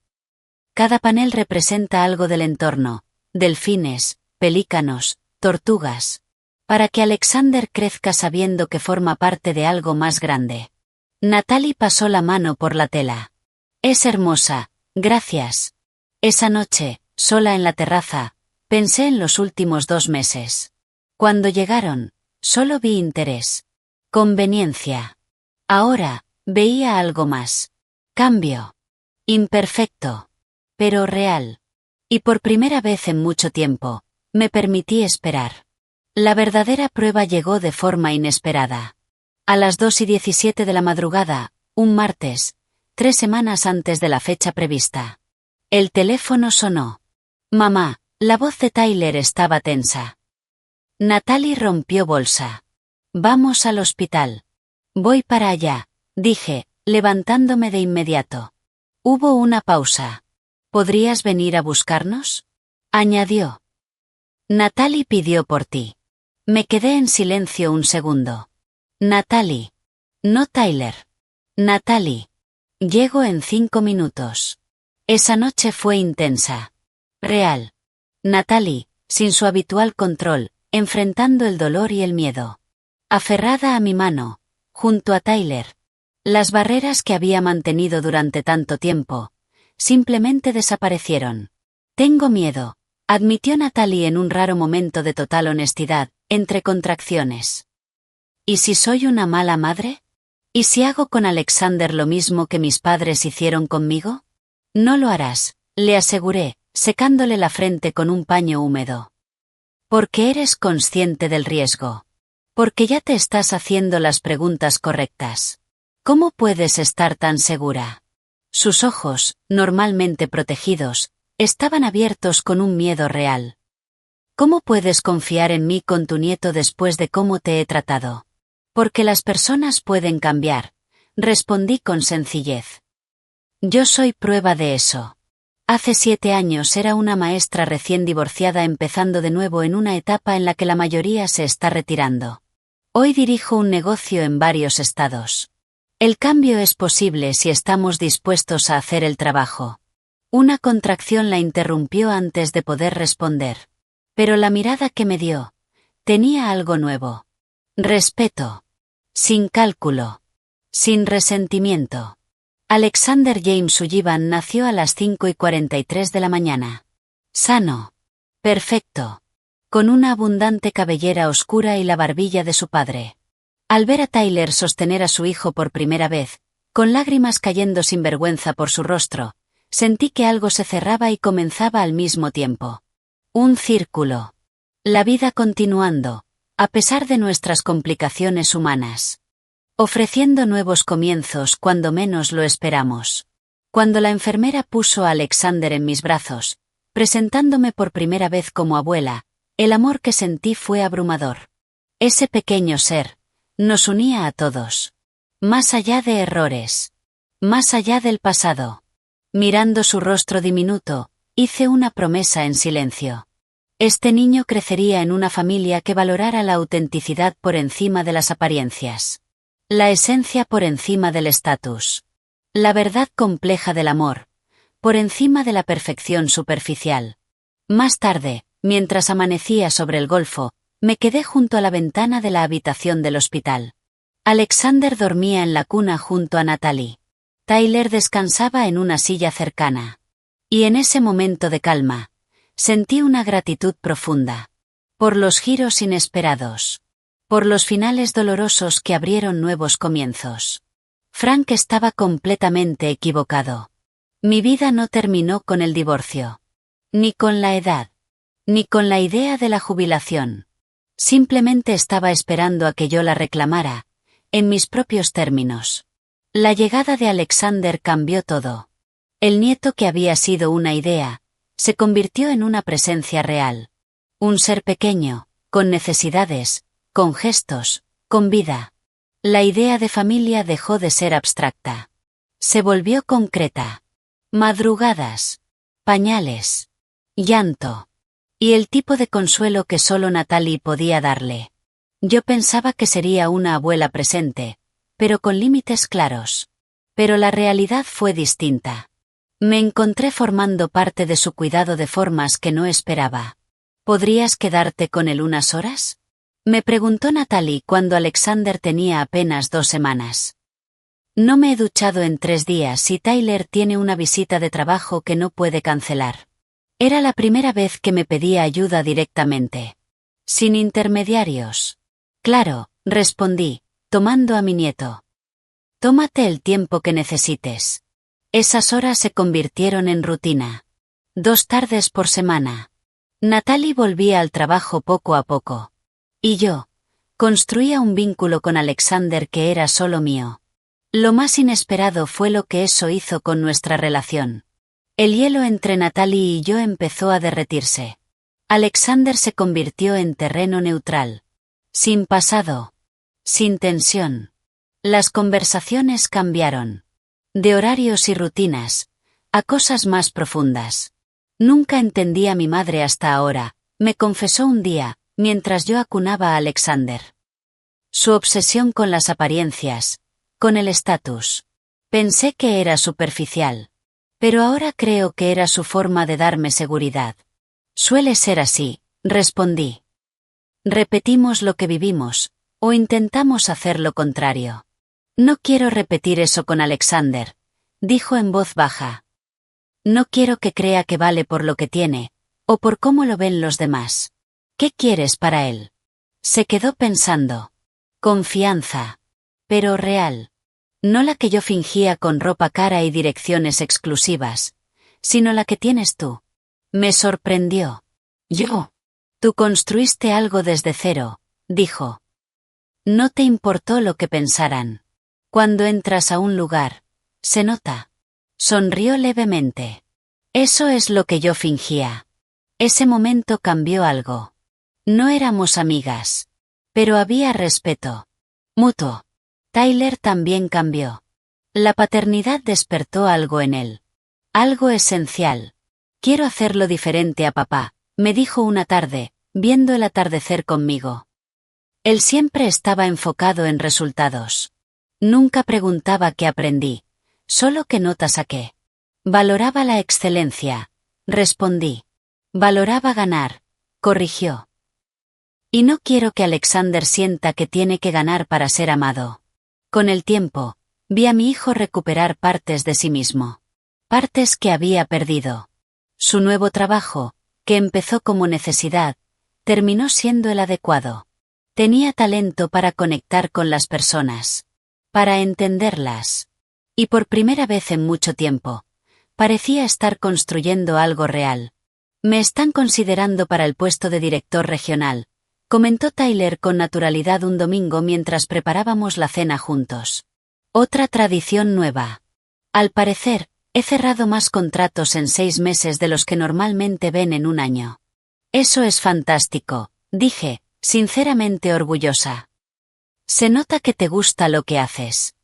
Cada panel representa algo del entorno, delfines, pelícanos, tortugas. Para que Alexander crezca sabiendo que forma parte de algo más grande. Natalie pasó la mano por la tela. Es hermosa, gracias. Esa noche, sola en la terraza, pensé en los últimos 2 meses. Cuando llegaron, solo vi interés. Conveniencia. Ahora, veía algo más. Cambio. Imperfecto. Pero real. Y por primera vez en mucho tiempo, me permití esperar. La verdadera prueba llegó de forma inesperada. A las 2:17 de la madrugada, un martes, 3 semanas antes de la fecha prevista. El teléfono sonó. Mamá, la voz de Tyler estaba tensa. Natalie rompió bolsa. Vamos al hospital. Voy para allá, dije, levantándome de inmediato. Hubo una pausa. ¿Podrías venir a buscarnos? Añadió. Natalie pidió por ti. Me quedé en silencio un segundo. Natalie. No Tyler. Natalie. Llego en 5 minutos. Esa noche fue intensa. Real. Natalie, sin su habitual control, enfrentando el dolor y el miedo. Aferrada a mi mano, junto a Tyler. Las barreras que había mantenido durante tanto tiempo, simplemente desaparecieron. Tengo miedo, admitió Natalie en un raro momento de total honestidad, entre contracciones. ¿Y si soy una mala madre? ¿Y si hago con Alexander lo mismo que mis padres hicieron conmigo? No lo harás, le aseguré, secándole la frente con un paño húmedo. Porque eres consciente del riesgo. Porque ya te estás haciendo las preguntas correctas. ¿Cómo puedes estar tan segura? Sus ojos, normalmente protegidos, estaban abiertos con un miedo real. ¿Cómo puedes confiar en mí con tu nieto después de cómo te he tratado? Porque las personas pueden cambiar, respondí con sencillez. Yo soy prueba de eso. Hace 7 años era una maestra recién divorciada empezando de nuevo en una etapa en la que la mayoría se está retirando. Hoy dirijo un negocio en varios estados. El cambio es posible si estamos dispuestos a hacer el trabajo. Una contracción la interrumpió antes de poder responder. Pero la mirada que me dio tenía algo nuevo. Respeto. Sin cálculo. Sin resentimiento. Alexander James Sullivan nació a las 5:43 de la mañana. Sano. Perfecto. Con una abundante cabellera oscura y la barbilla de su padre. Al ver a Tyler sostener a su hijo por primera vez, con lágrimas cayendo sin vergüenza por su rostro, sentí que algo se cerraba y comenzaba al mismo tiempo. Un círculo. La vida continuando, a pesar de nuestras complicaciones humanas. Ofreciendo nuevos comienzos cuando menos lo esperamos. Cuando la enfermera puso a Alexander en mis brazos, presentándome por primera vez como abuela, el amor que sentí fue abrumador. Ese pequeño ser nos unía a todos. Más allá de errores. Más allá del pasado. Mirando su rostro diminuto, hice una promesa en silencio. Este niño crecería en una familia que valorara la autenticidad por encima de las apariencias. La esencia por encima del estatus. La verdad compleja del amor, por encima de la perfección superficial. Más tarde, mientras amanecía sobre el golfo, me quedé junto a la ventana de la habitación del hospital. Alexander dormía en la cuna junto a Natalie. Tyler descansaba en una silla cercana. Y en ese momento de calma, sentí una gratitud profunda. Por los giros inesperados. Por los finales dolorosos que abrieron nuevos comienzos. Frank estaba completamente equivocado. Mi vida no terminó con el divorcio. Ni con la edad. Ni con la idea de la jubilación. Simplemente estaba esperando a que yo la reclamara, en mis propios términos. La llegada de Alexander cambió todo. El nieto que había sido una idea, se convirtió en una presencia real. Un ser pequeño, con necesidades, con gestos, con vida. La idea de familia dejó de ser abstracta. Se volvió concreta. Madrugadas. Pañales. Llanto. Y el tipo de consuelo que solo Natalie podía darle. Yo pensaba que sería una abuela presente, pero con límites claros. Pero la realidad fue distinta. Me encontré formando parte de su cuidado de formas que no esperaba. ¿Podrías quedarte con él unas horas? Me preguntó Natalie cuando Alexander tenía apenas 2 semanas. No me he duchado en 3 días y Tyler tiene una visita de trabajo que no puede cancelar. Era la primera vez que me pedía ayuda directamente. Sin intermediarios. Claro, respondí, tomando a mi nieto. Tómate el tiempo que necesites. Esas horas se convirtieron en rutina. 2 tardes por semana. Natalie volvía al trabajo poco a poco. Y yo, construía un vínculo con Alexander que era solo mío. Lo más inesperado fue lo que eso hizo con nuestra relación. El hielo entre Natalie y yo empezó a derretirse. Alexander se convirtió en terreno neutral. Sin pasado. Sin tensión. Las conversaciones cambiaron. De horarios y rutinas, a cosas más profundas. Nunca entendí a mi madre hasta ahora, me confesó un día, mientras yo acunaba a Alexander. Su obsesión con las apariencias, con el estatus. Pensé que era superficial. Pero ahora creo que era su forma de darme seguridad. Suele ser así, respondí. Repetimos lo que vivimos, o intentamos hacer lo contrario. No quiero repetir eso con Alexander, dijo en voz baja. No quiero que crea que vale por lo que tiene, o por cómo lo ven los demás. ¿Qué quieres para él? Se quedó pensando. Confianza. Pero real. No la que yo fingía con ropa cara y direcciones exclusivas, sino la que tienes tú. Me sorprendió. Yo. Tú construiste algo desde cero, dijo. No te importó lo que pensaran. Cuando entras a un lugar, se nota. Sonrió levemente. Eso es lo que yo fingía. Ese momento cambió algo. No éramos amigas. Pero había respeto. Mutuo. Tyler también cambió. La paternidad despertó algo en él. Algo esencial. Quiero hacerlo diferente a papá, me dijo una tarde, viendo el atardecer conmigo. Él siempre estaba enfocado en resultados. Nunca preguntaba qué aprendí, solo qué nota saqué. Valoraba la excelencia, respondí. Valoraba ganar, corrigió. Y no quiero que Alexander sienta que tiene que ganar para ser amado. Con el tiempo, vi a mi hijo recuperar partes de sí mismo. Partes que había perdido. Su nuevo trabajo, que empezó como necesidad, terminó siendo el adecuado. Tenía talento para conectar con las personas. Para entenderlas. Y por primera vez en mucho tiempo, parecía estar construyendo algo real. Me están considerando para el puesto de director regional, comentó Tyler con naturalidad un domingo mientras preparábamos la cena juntos. Otra tradición nueva. Al parecer, he cerrado más contratos en 6 meses de los que normalmente ven en un año. Eso es fantástico, dije, sinceramente orgullosa. Se nota que te gusta lo que haces.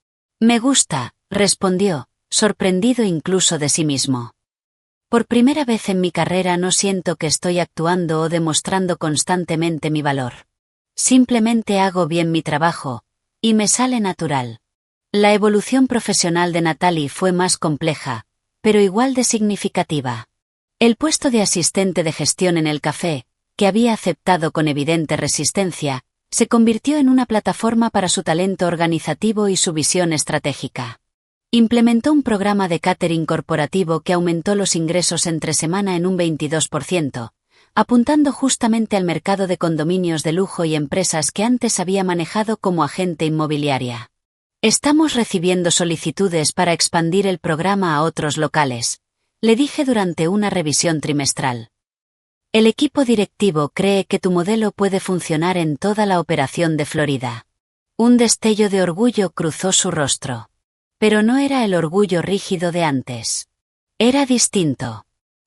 Me gusta, respondió, sorprendido incluso de sí mismo. Por primera vez en mi carrera no siento que estoy actuando o demostrando constantemente mi valor. Simplemente hago bien mi trabajo, y me sale natural. La evolución profesional de Natalie fue más compleja, pero igual de significativa. El puesto de asistente de gestión en el café, que había aceptado con evidente resistencia, se convirtió en una plataforma para su talento organizativo y su visión estratégica. Implementó un programa de catering corporativo que aumentó los ingresos entre semana en un 22%, apuntando justamente al mercado de condominios de lujo y empresas que antes había manejado como agente inmobiliaria. Estamos recibiendo solicitudes para expandir el programa a otros locales, le dije durante una revisión trimestral. El equipo directivo cree que tu modelo puede funcionar en toda la operación de Florida. Un destello de orgullo cruzó su rostro. Pero no era el orgullo rígido de antes. Era distinto.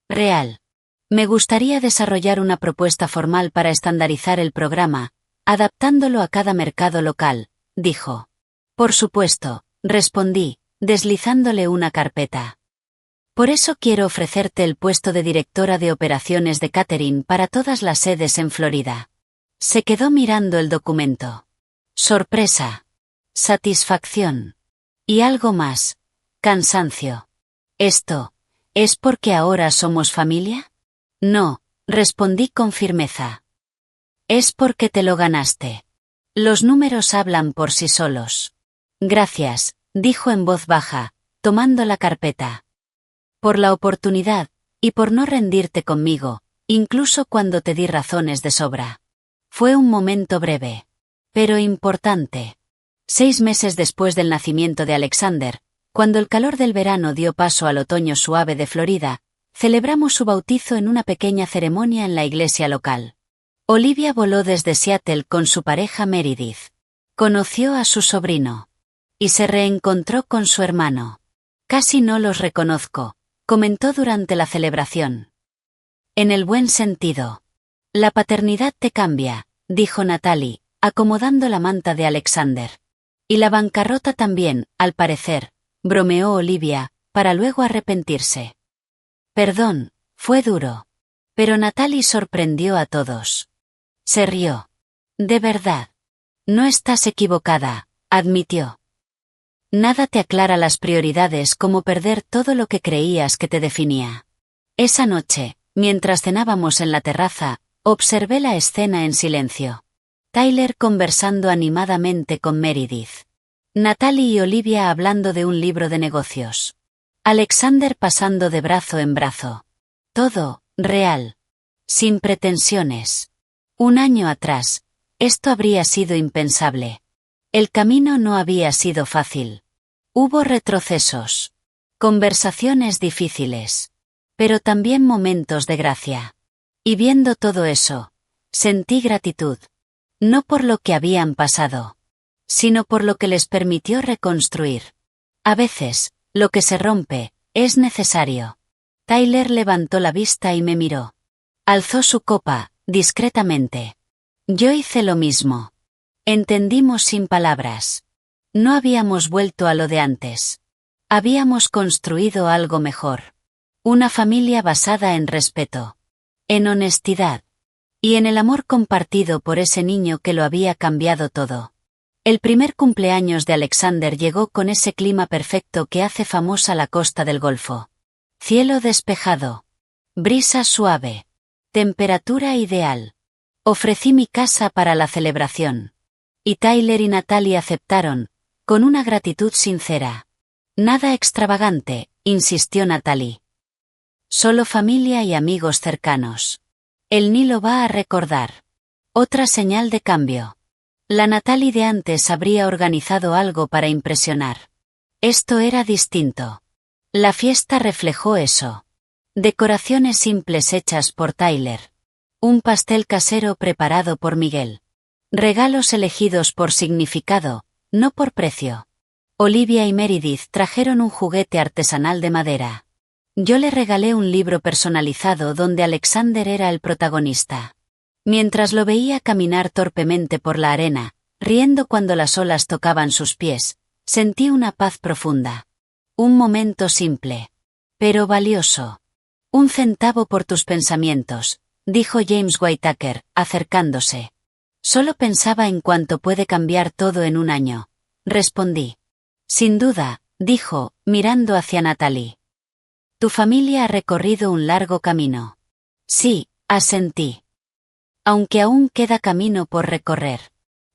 Real. Me gustaría desarrollar una propuesta formal para estandarizar el programa, adaptándolo a cada mercado local, dijo. Por supuesto, respondí, deslizándole una carpeta. Por eso quiero ofrecerte el puesto de directora de operaciones de catering para todas las sedes en Florida. Se quedó mirando el documento. Sorpresa. Satisfacción. Y algo más. Cansancio. ¿Esto es porque ahora somos familia? No, respondí con firmeza. Es porque te lo ganaste. Los números hablan por sí solos. Gracias, dijo en voz baja, tomando la carpeta. Por la oportunidad, y por no rendirte conmigo, incluso cuando te di razones de sobra. Fue un momento breve. Pero importante. 6 meses después del nacimiento de Alexander, cuando el calor del verano dio paso al otoño suave de Florida, celebramos su bautizo en una pequeña ceremonia en la iglesia local. Olivia voló desde Seattle con su pareja Meredith. Conoció a su sobrino. Y se reencontró con su hermano. Casi no los reconozco, comentó durante la celebración. En el buen sentido. La paternidad te cambia, dijo Natalie, acomodando la manta de Alexander. Y la bancarrota también, al parecer, bromeó Olivia, para luego arrepentirse. Perdón, fue duro. Pero Natalie sorprendió a todos. Se rió. De verdad. No estás equivocada, admitió. Nada te aclara las prioridades como perder todo lo que creías que te definía. Esa noche, mientras cenábamos en la terraza, observé la escena en silencio. Tyler conversando animadamente con Meredith. Natalie y Olivia hablando de un libro de negocios. Alexander pasando de brazo en brazo. Todo, real. Sin pretensiones. Un año atrás, esto habría sido impensable. El camino no había sido fácil. Hubo retrocesos. Conversaciones difíciles. Pero también momentos de gracia. Y viendo todo eso, sentí gratitud. No por lo que habían pasado, sino por lo que les permitió reconstruir. A veces, lo que se rompe, es necesario. Tyler levantó la vista y me miró. Alzó su copa, discretamente. Yo hice lo mismo. Entendimos sin palabras. No habíamos vuelto a lo de antes. Habíamos construido algo mejor. Una familia basada en respeto. En honestidad. Y en el amor compartido por ese niño que lo había cambiado todo. El primer cumpleaños de Alexander llegó con ese clima perfecto que hace famosa la costa del Golfo. Cielo despejado. Brisa suave. Temperatura ideal. Ofrecí mi casa para la celebración. Y Tyler y Natalie aceptaron, con una gratitud sincera. Nada extravagante, insistió Natalie. Solo familia y amigos cercanos. El Nilo va a recordar. Otra señal de cambio. La Natalie de antes habría organizado algo para impresionar. Esto era distinto. La fiesta reflejó eso. Decoraciones simples hechas por Tyler. Un pastel casero preparado por Miguel. Regalos elegidos por significado, no por precio. Olivia y Meredith trajeron un juguete artesanal de madera. Yo le regalé un libro personalizado donde Alexander era el protagonista. Mientras lo veía caminar torpemente por la arena, riendo cuando las olas tocaban sus pies, sentí una paz profunda. Un momento simple. Pero valioso. 1 centavo por tus pensamientos, dijo James Whitaker, acercándose. Solo pensaba en cuánto puede cambiar todo en un año. Respondí. Sin duda, dijo, mirando hacia Natalie. Tu familia ha recorrido un largo camino. Sí, asentí. Aunque aún queda camino por recorrer.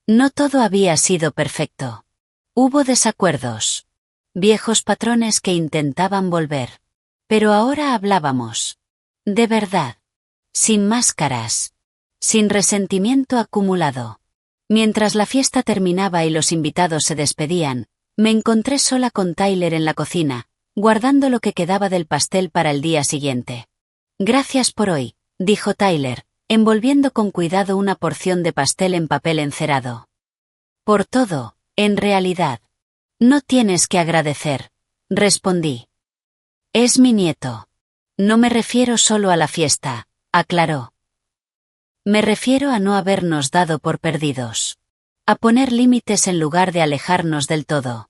No todo había sido perfecto. Hubo desacuerdos. Viejos patrones que intentaban volver. Pero ahora hablábamos. De verdad. Sin máscaras. Sin resentimiento acumulado. Mientras la fiesta terminaba y los invitados se despedían, me encontré sola con Tyler en la cocina, guardando lo que quedaba del pastel para el día siguiente. Gracias por hoy, dijo Tyler, envolviendo con cuidado una porción de pastel en papel encerado. Por todo, en realidad. No tienes que agradecer, respondí. Es mi nieto. No me refiero solo a la fiesta, aclaró. Me refiero a no habernos dado por perdidos. A poner límites en lugar de alejarnos del todo.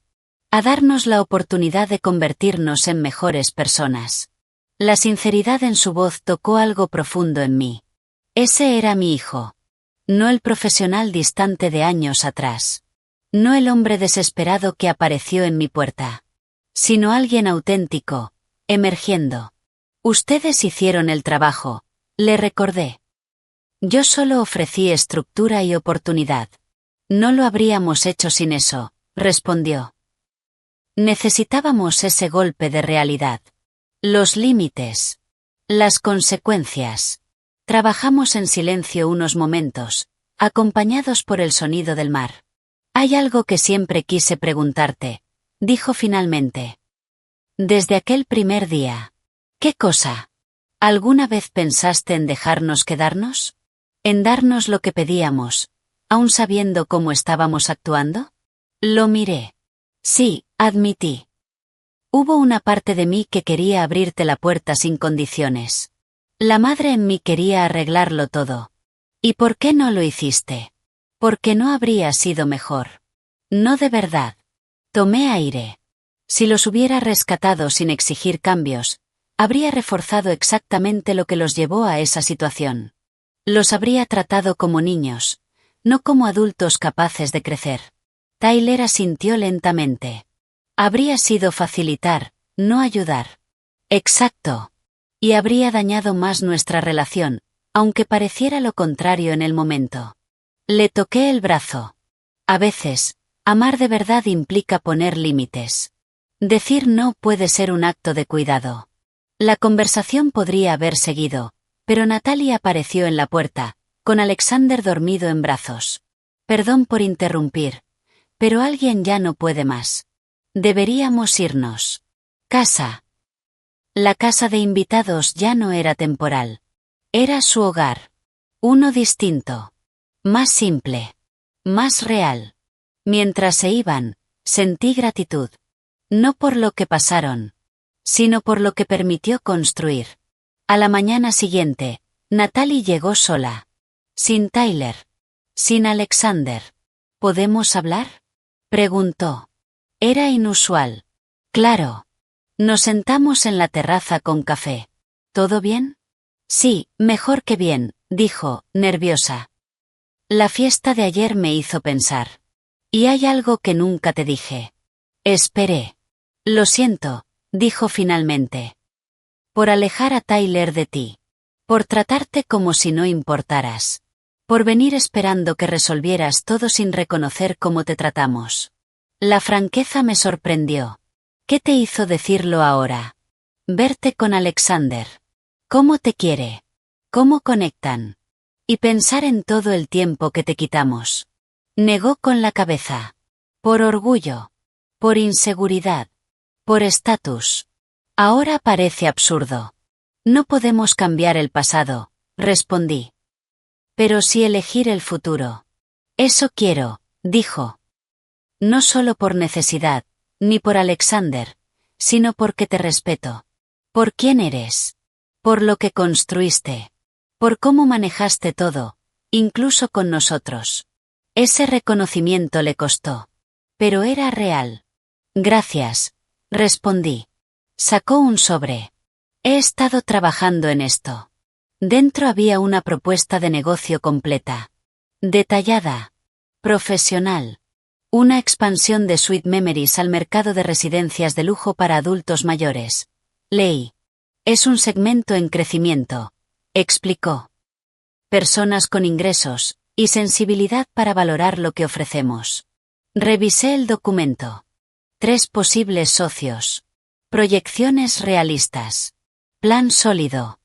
A darnos la oportunidad de convertirnos en mejores personas. La sinceridad en su voz tocó algo profundo en mí. Ese era mi hijo. No el profesional distante de años atrás. No el hombre desesperado que apareció en mi puerta. Sino alguien auténtico, emergiendo. Ustedes hicieron el trabajo, le recordé. Yo solo ofrecí estructura y oportunidad. No lo habríamos hecho sin eso, respondió. Necesitábamos ese golpe de realidad. Los límites. Las consecuencias. Trabajamos en silencio unos momentos, acompañados por el sonido del mar. Hay algo que siempre quise preguntarte, dijo finalmente. Desde aquel primer día. ¿Qué cosa? ¿Alguna vez pensaste en dejarnos quedarnos? ¿En darnos lo que pedíamos, aun sabiendo cómo estábamos actuando? Lo miré. Sí, admití. Hubo una parte de mí que quería abrirte la puerta sin condiciones. La madre en mí quería arreglarlo todo. ¿Y por qué no lo hiciste? Porque no habría sido mejor. No de verdad. Tomé aire. Si los hubiera rescatado sin exigir cambios, habría reforzado exactamente lo que los llevó a esa situación. Los habría tratado como niños, no como adultos capaces de crecer. Tyler asintió lentamente. Habría sido facilitar, no ayudar. Exacto. Y habría dañado más nuestra relación, aunque pareciera lo contrario en el momento. Le toqué el brazo. A veces, amar de verdad implica poner límites. Decir no puede ser un acto de cuidado. La conversación podría haber seguido, pero Natalie apareció en la puerta, con Alexander dormido en brazos. Perdón por interrumpir, pero alguien ya no puede más. Deberíamos irnos. Casa. La casa de invitados ya no era temporal. Era su hogar. Uno distinto. Más simple. Más real. Mientras se iban, sentí gratitud. No por lo que pasaron, sino por lo que permitió construir. A la mañana siguiente, Natalie llegó sola. Sin Tyler. Sin Alexander. ¿Podemos hablar? Preguntó. Era inusual. Claro. Nos sentamos en la terraza con café. ¿Todo bien? Sí, mejor que bien, dijo, nerviosa. La fiesta de ayer me hizo pensar. Y hay algo que nunca te dije. Esperé. Lo siento, dijo finalmente. Por alejar a Tyler de ti. Por tratarte como si no importaras. Por venir esperando que resolvieras todo sin reconocer cómo te tratamos. La franqueza me sorprendió. ¿Qué te hizo decirlo ahora? Verte con Alexander. ¿Cómo te quiere? ¿Cómo conectan? Y pensar en todo el tiempo que te quitamos. Negó con la cabeza. Por orgullo. Por inseguridad. Por estatus. Ahora parece absurdo. No podemos cambiar el pasado, respondí. Pero sí elegir el futuro. Eso quiero, dijo. No solo por necesidad, ni por Alexander, sino porque te respeto. Por quién eres. Por lo que construiste. Por cómo manejaste todo, incluso con nosotros. Ese reconocimiento le costó. Pero era real. Gracias, respondí. Sacó un sobre. He estado trabajando en esto. Dentro había una propuesta de negocio completa. Detallada. Profesional. Una expansión de Sweet Memories al mercado de residencias de lujo para adultos mayores. Leí. Es un segmento en crecimiento, explicó. Personas con ingresos y sensibilidad para valorar lo que ofrecemos. Revisé el documento. 3 posibles socios. Proyecciones realistas. Plan sólido.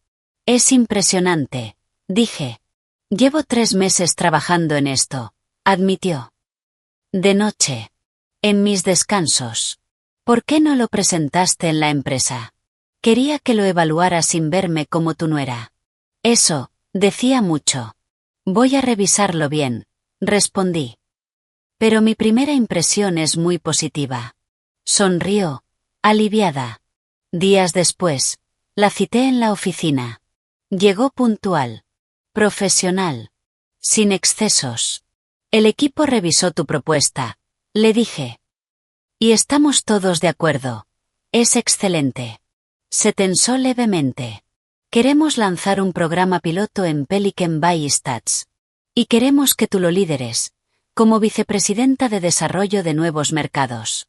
Es impresionante, dije. Llevo 3 meses trabajando en esto, admitió. De noche. En mis descansos. ¿Por qué no lo presentaste en la empresa? Quería que lo evaluara sin verme como tu nuera. Eso, decía mucho. Voy a revisarlo bien, respondí. Pero mi primera impresión es muy positiva. Sonrió, aliviada. Días después, la cité en la oficina. Llegó puntual. Profesional. Sin excesos. El equipo revisó tu propuesta, le dije. Y estamos todos de acuerdo. Es excelente. Se tensó levemente. Queremos lanzar un programa piloto en Pelican Bay Stats. Y queremos que tú lo lideres, como vicepresidenta de desarrollo de nuevos mercados.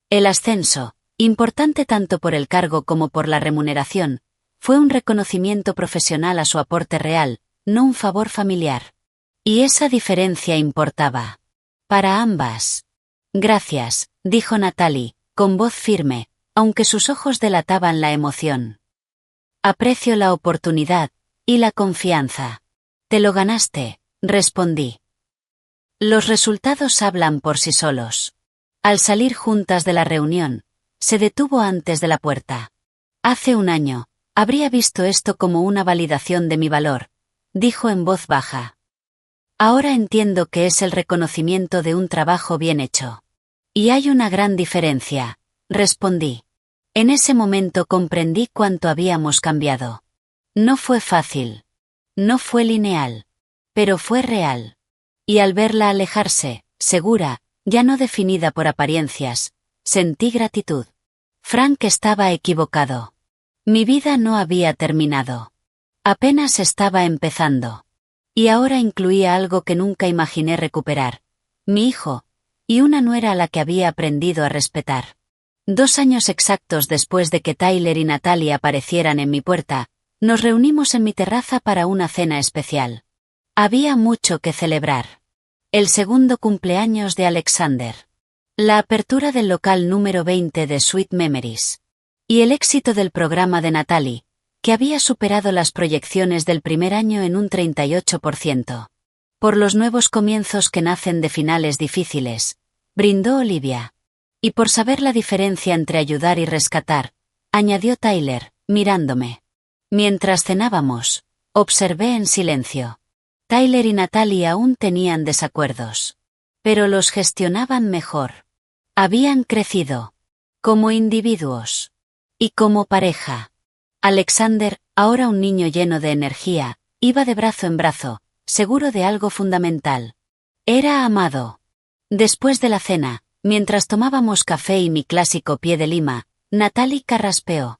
El ascenso, importante tanto por el cargo como por la remuneración, fue un reconocimiento profesional a su aporte real, no un favor familiar. Y esa diferencia importaba. Para ambas. Gracias, dijo Natalie, con voz firme, aunque sus ojos delataban la emoción. Aprecio la oportunidad y la confianza. Te lo ganaste, respondí. Los resultados hablan por sí solos. Al salir juntas de la reunión, se detuvo antes de la puerta. Hace un año, habría visto esto como una validación de mi valor, dijo en voz baja. Ahora entiendo que es el reconocimiento de un trabajo bien hecho. Y hay una gran diferencia, respondí. En ese momento comprendí cuánto habíamos cambiado. No fue fácil. No fue lineal. Pero fue real. Y al verla alejarse, segura, ya no definida por apariencias, sentí gratitud. Frank estaba equivocado. Mi vida no había terminado. Apenas estaba empezando. Y ahora incluía algo que nunca imaginé recuperar. Mi hijo, y una nuera a la que había aprendido a respetar. 2 años exactos después de que Tyler y Natalie aparecieran en mi puerta, nos reunimos en mi terraza para una cena especial. Había mucho que celebrar. El segundo cumpleaños de Alexander. La apertura del local número 20 de Sweet Memories. Y el éxito del programa de Natalie, que había superado las proyecciones del primer año en un 38%. Por los nuevos comienzos que nacen de finales difíciles, brindó Olivia. Y por saber la diferencia entre ayudar y rescatar, añadió Tyler, mirándome. Mientras cenábamos, observé en silencio. Tyler y Natalie aún tenían desacuerdos. Pero los gestionaban mejor. Habían crecido. Como individuos. Y como pareja. Alexander, ahora un niño lleno de energía, iba de brazo en brazo, seguro de algo fundamental. Era amado. Después de la cena, mientras tomábamos café y mi clásico pie de lima, Natalie carraspeó.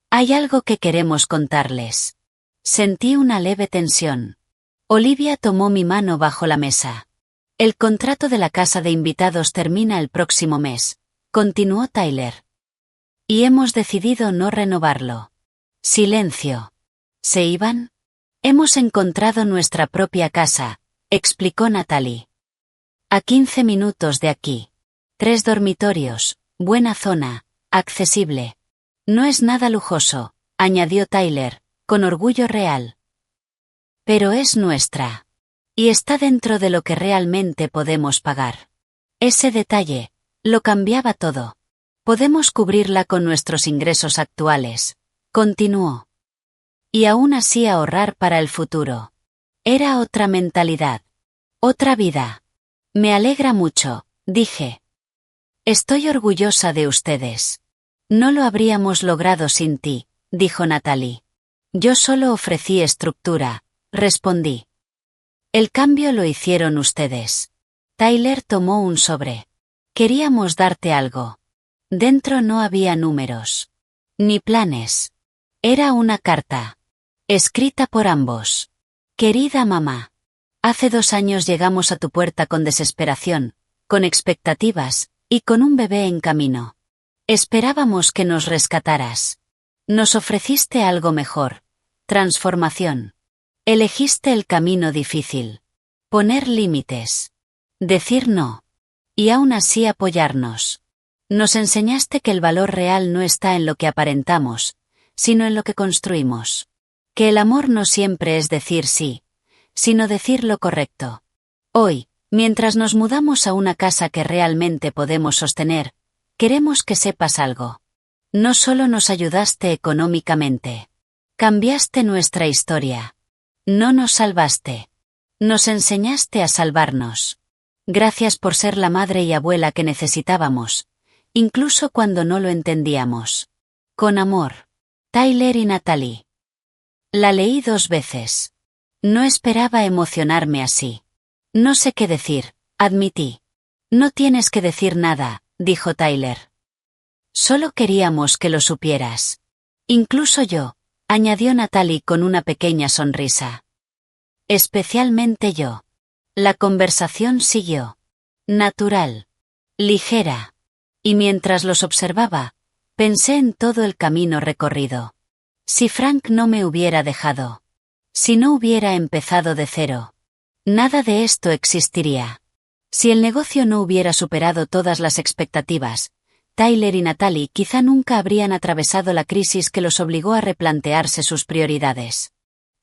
Hay algo que queremos contarles. Sentí una leve tensión. Olivia tomó mi mano bajo la mesa. El contrato de la casa de invitados termina el próximo mes, continuó Tyler. Y hemos decidido no renovarlo. Silencio. ¿Se iban? Hemos encontrado nuestra propia casa, explicó Natalie. A 15 minutos de aquí. 3 dormitorios, buena zona, accesible. No es nada lujoso, añadió Tyler, con orgullo real. Pero es nuestra. Y está dentro de lo que realmente podemos pagar. Ese detalle, lo cambiaba todo. Podemos cubrirla con nuestros ingresos actuales. Continuó. Y aún así ahorrar para el futuro. Era otra mentalidad. Otra vida. Me alegra mucho, dije. Estoy orgullosa de ustedes. No lo habríamos logrado sin ti, dijo Natalie. Yo solo ofrecí estructura, respondí. El cambio lo hicieron ustedes. Tyler tomó un sobre. Queríamos darte algo. Dentro no había números. Ni planes. Era una carta. Escrita por ambos. Querida mamá. Hace 2 años llegamos a tu puerta con desesperación, con expectativas, y con un bebé en camino. Esperábamos que nos rescataras. Nos ofreciste algo mejor. Transformación. Elegiste el camino difícil. Poner límites. Decir no. Y aún así apoyarnos. Nos enseñaste que el valor real no está en lo que aparentamos, sino en lo que construimos. Que el amor no siempre es decir sí, sino decir lo correcto. Hoy, mientras nos mudamos a una casa que realmente podemos sostener, queremos que sepas algo. No solo nos ayudaste económicamente. Cambiaste nuestra historia. No nos salvaste. Nos enseñaste a salvarnos. Gracias por ser la madre y abuela que necesitábamos, incluso cuando no lo entendíamos. Con amor. Tyler y Natalie. La leí 2 veces. No esperaba emocionarme así. No sé qué decir, admití. No tienes que decir nada, dijo Tyler. Solo queríamos que lo supieras. Incluso yo, añadió Natalie con una pequeña sonrisa. Especialmente yo. La conversación siguió. Natural. Ligera. Y mientras los observaba, pensé en todo el camino recorrido. Si Frank no me hubiera dejado. Si no hubiera empezado de cero. Nada de esto existiría. Si el negocio no hubiera superado todas las expectativas, Tyler y Natalie quizá nunca habrían atravesado la crisis que los obligó a replantearse sus prioridades.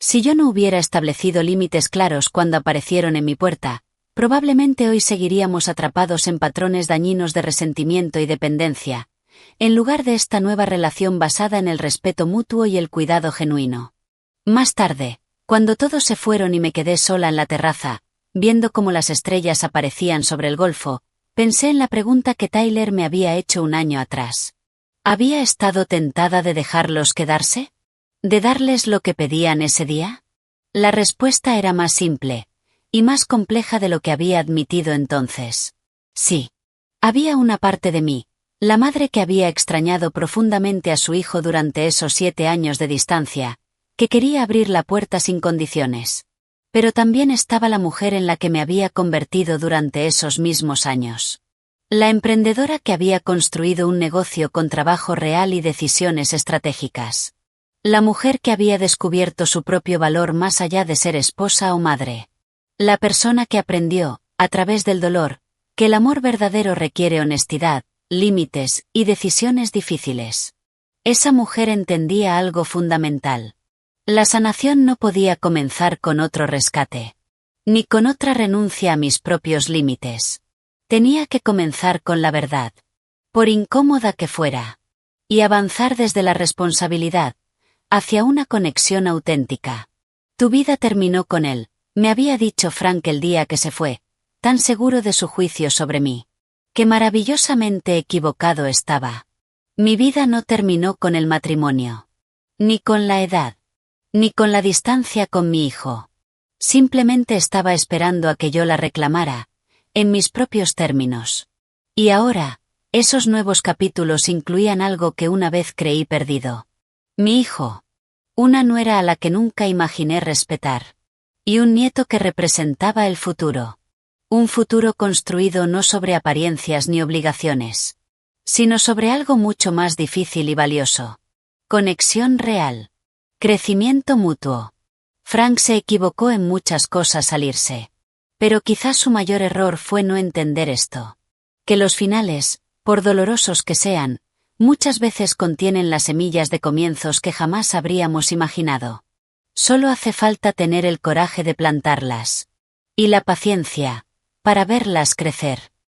Si yo no hubiera establecido límites claros cuando aparecieron en mi puerta, probablemente hoy seguiríamos atrapados en patrones dañinos de resentimiento y dependencia, en lugar de esta nueva relación basada en el respeto mutuo y el cuidado genuino. Más tarde, cuando todos se fueron y me quedé sola en la terraza, viendo cómo las estrellas aparecían sobre el golfo, pensé en la pregunta que Tyler me había hecho un año atrás. ¿Había estado tentada de dejarlos quedarse? ¿De darles lo que pedían ese día? La respuesta era más simple, y más compleja de lo que había admitido entonces. Sí. Había una parte de mí, la madre que había extrañado profundamente a su hijo durante esos 7 años de distancia, que quería abrir la puerta sin condiciones. Pero también estaba la mujer en la que me había convertido durante esos mismos años. La emprendedora que había construido un negocio con trabajo real y decisiones estratégicas. La mujer que había descubierto su propio valor más allá de ser esposa o madre. La persona que aprendió, a través del dolor, que el amor verdadero requiere honestidad, límites y decisiones difíciles. Esa mujer entendía algo fundamental. La sanación no podía comenzar con otro rescate. Ni con otra renuncia a mis propios límites. Tenía que comenzar con la verdad. Por incómoda que fuera. Y avanzar desde la responsabilidad, hacia una conexión auténtica. Tu vida terminó con él, me había dicho Frank el día que se fue, tan seguro de su juicio sobre mí. Qué maravillosamente equivocado estaba. Mi vida no terminó con el matrimonio. Ni con la edad. Ni con la distancia con mi hijo. Simplemente estaba esperando a que yo la reclamara, en mis propios términos. Y ahora, esos nuevos capítulos incluían algo que una vez creí perdido. Mi hijo. Una nuera a la que nunca imaginé respetar. Y un nieto que representaba el futuro. Un futuro construido no sobre apariencias ni obligaciones, sino sobre algo mucho más difícil y valioso. Conexión real. Crecimiento mutuo. Frank se equivocó en muchas cosas al irse. Pero quizás su mayor error fue no entender esto. Que los finales, por dolorosos que sean, muchas veces contienen las semillas de comienzos que jamás habríamos imaginado. Solo hace falta tener el coraje de plantarlas. Y la paciencia, para verlas crecer.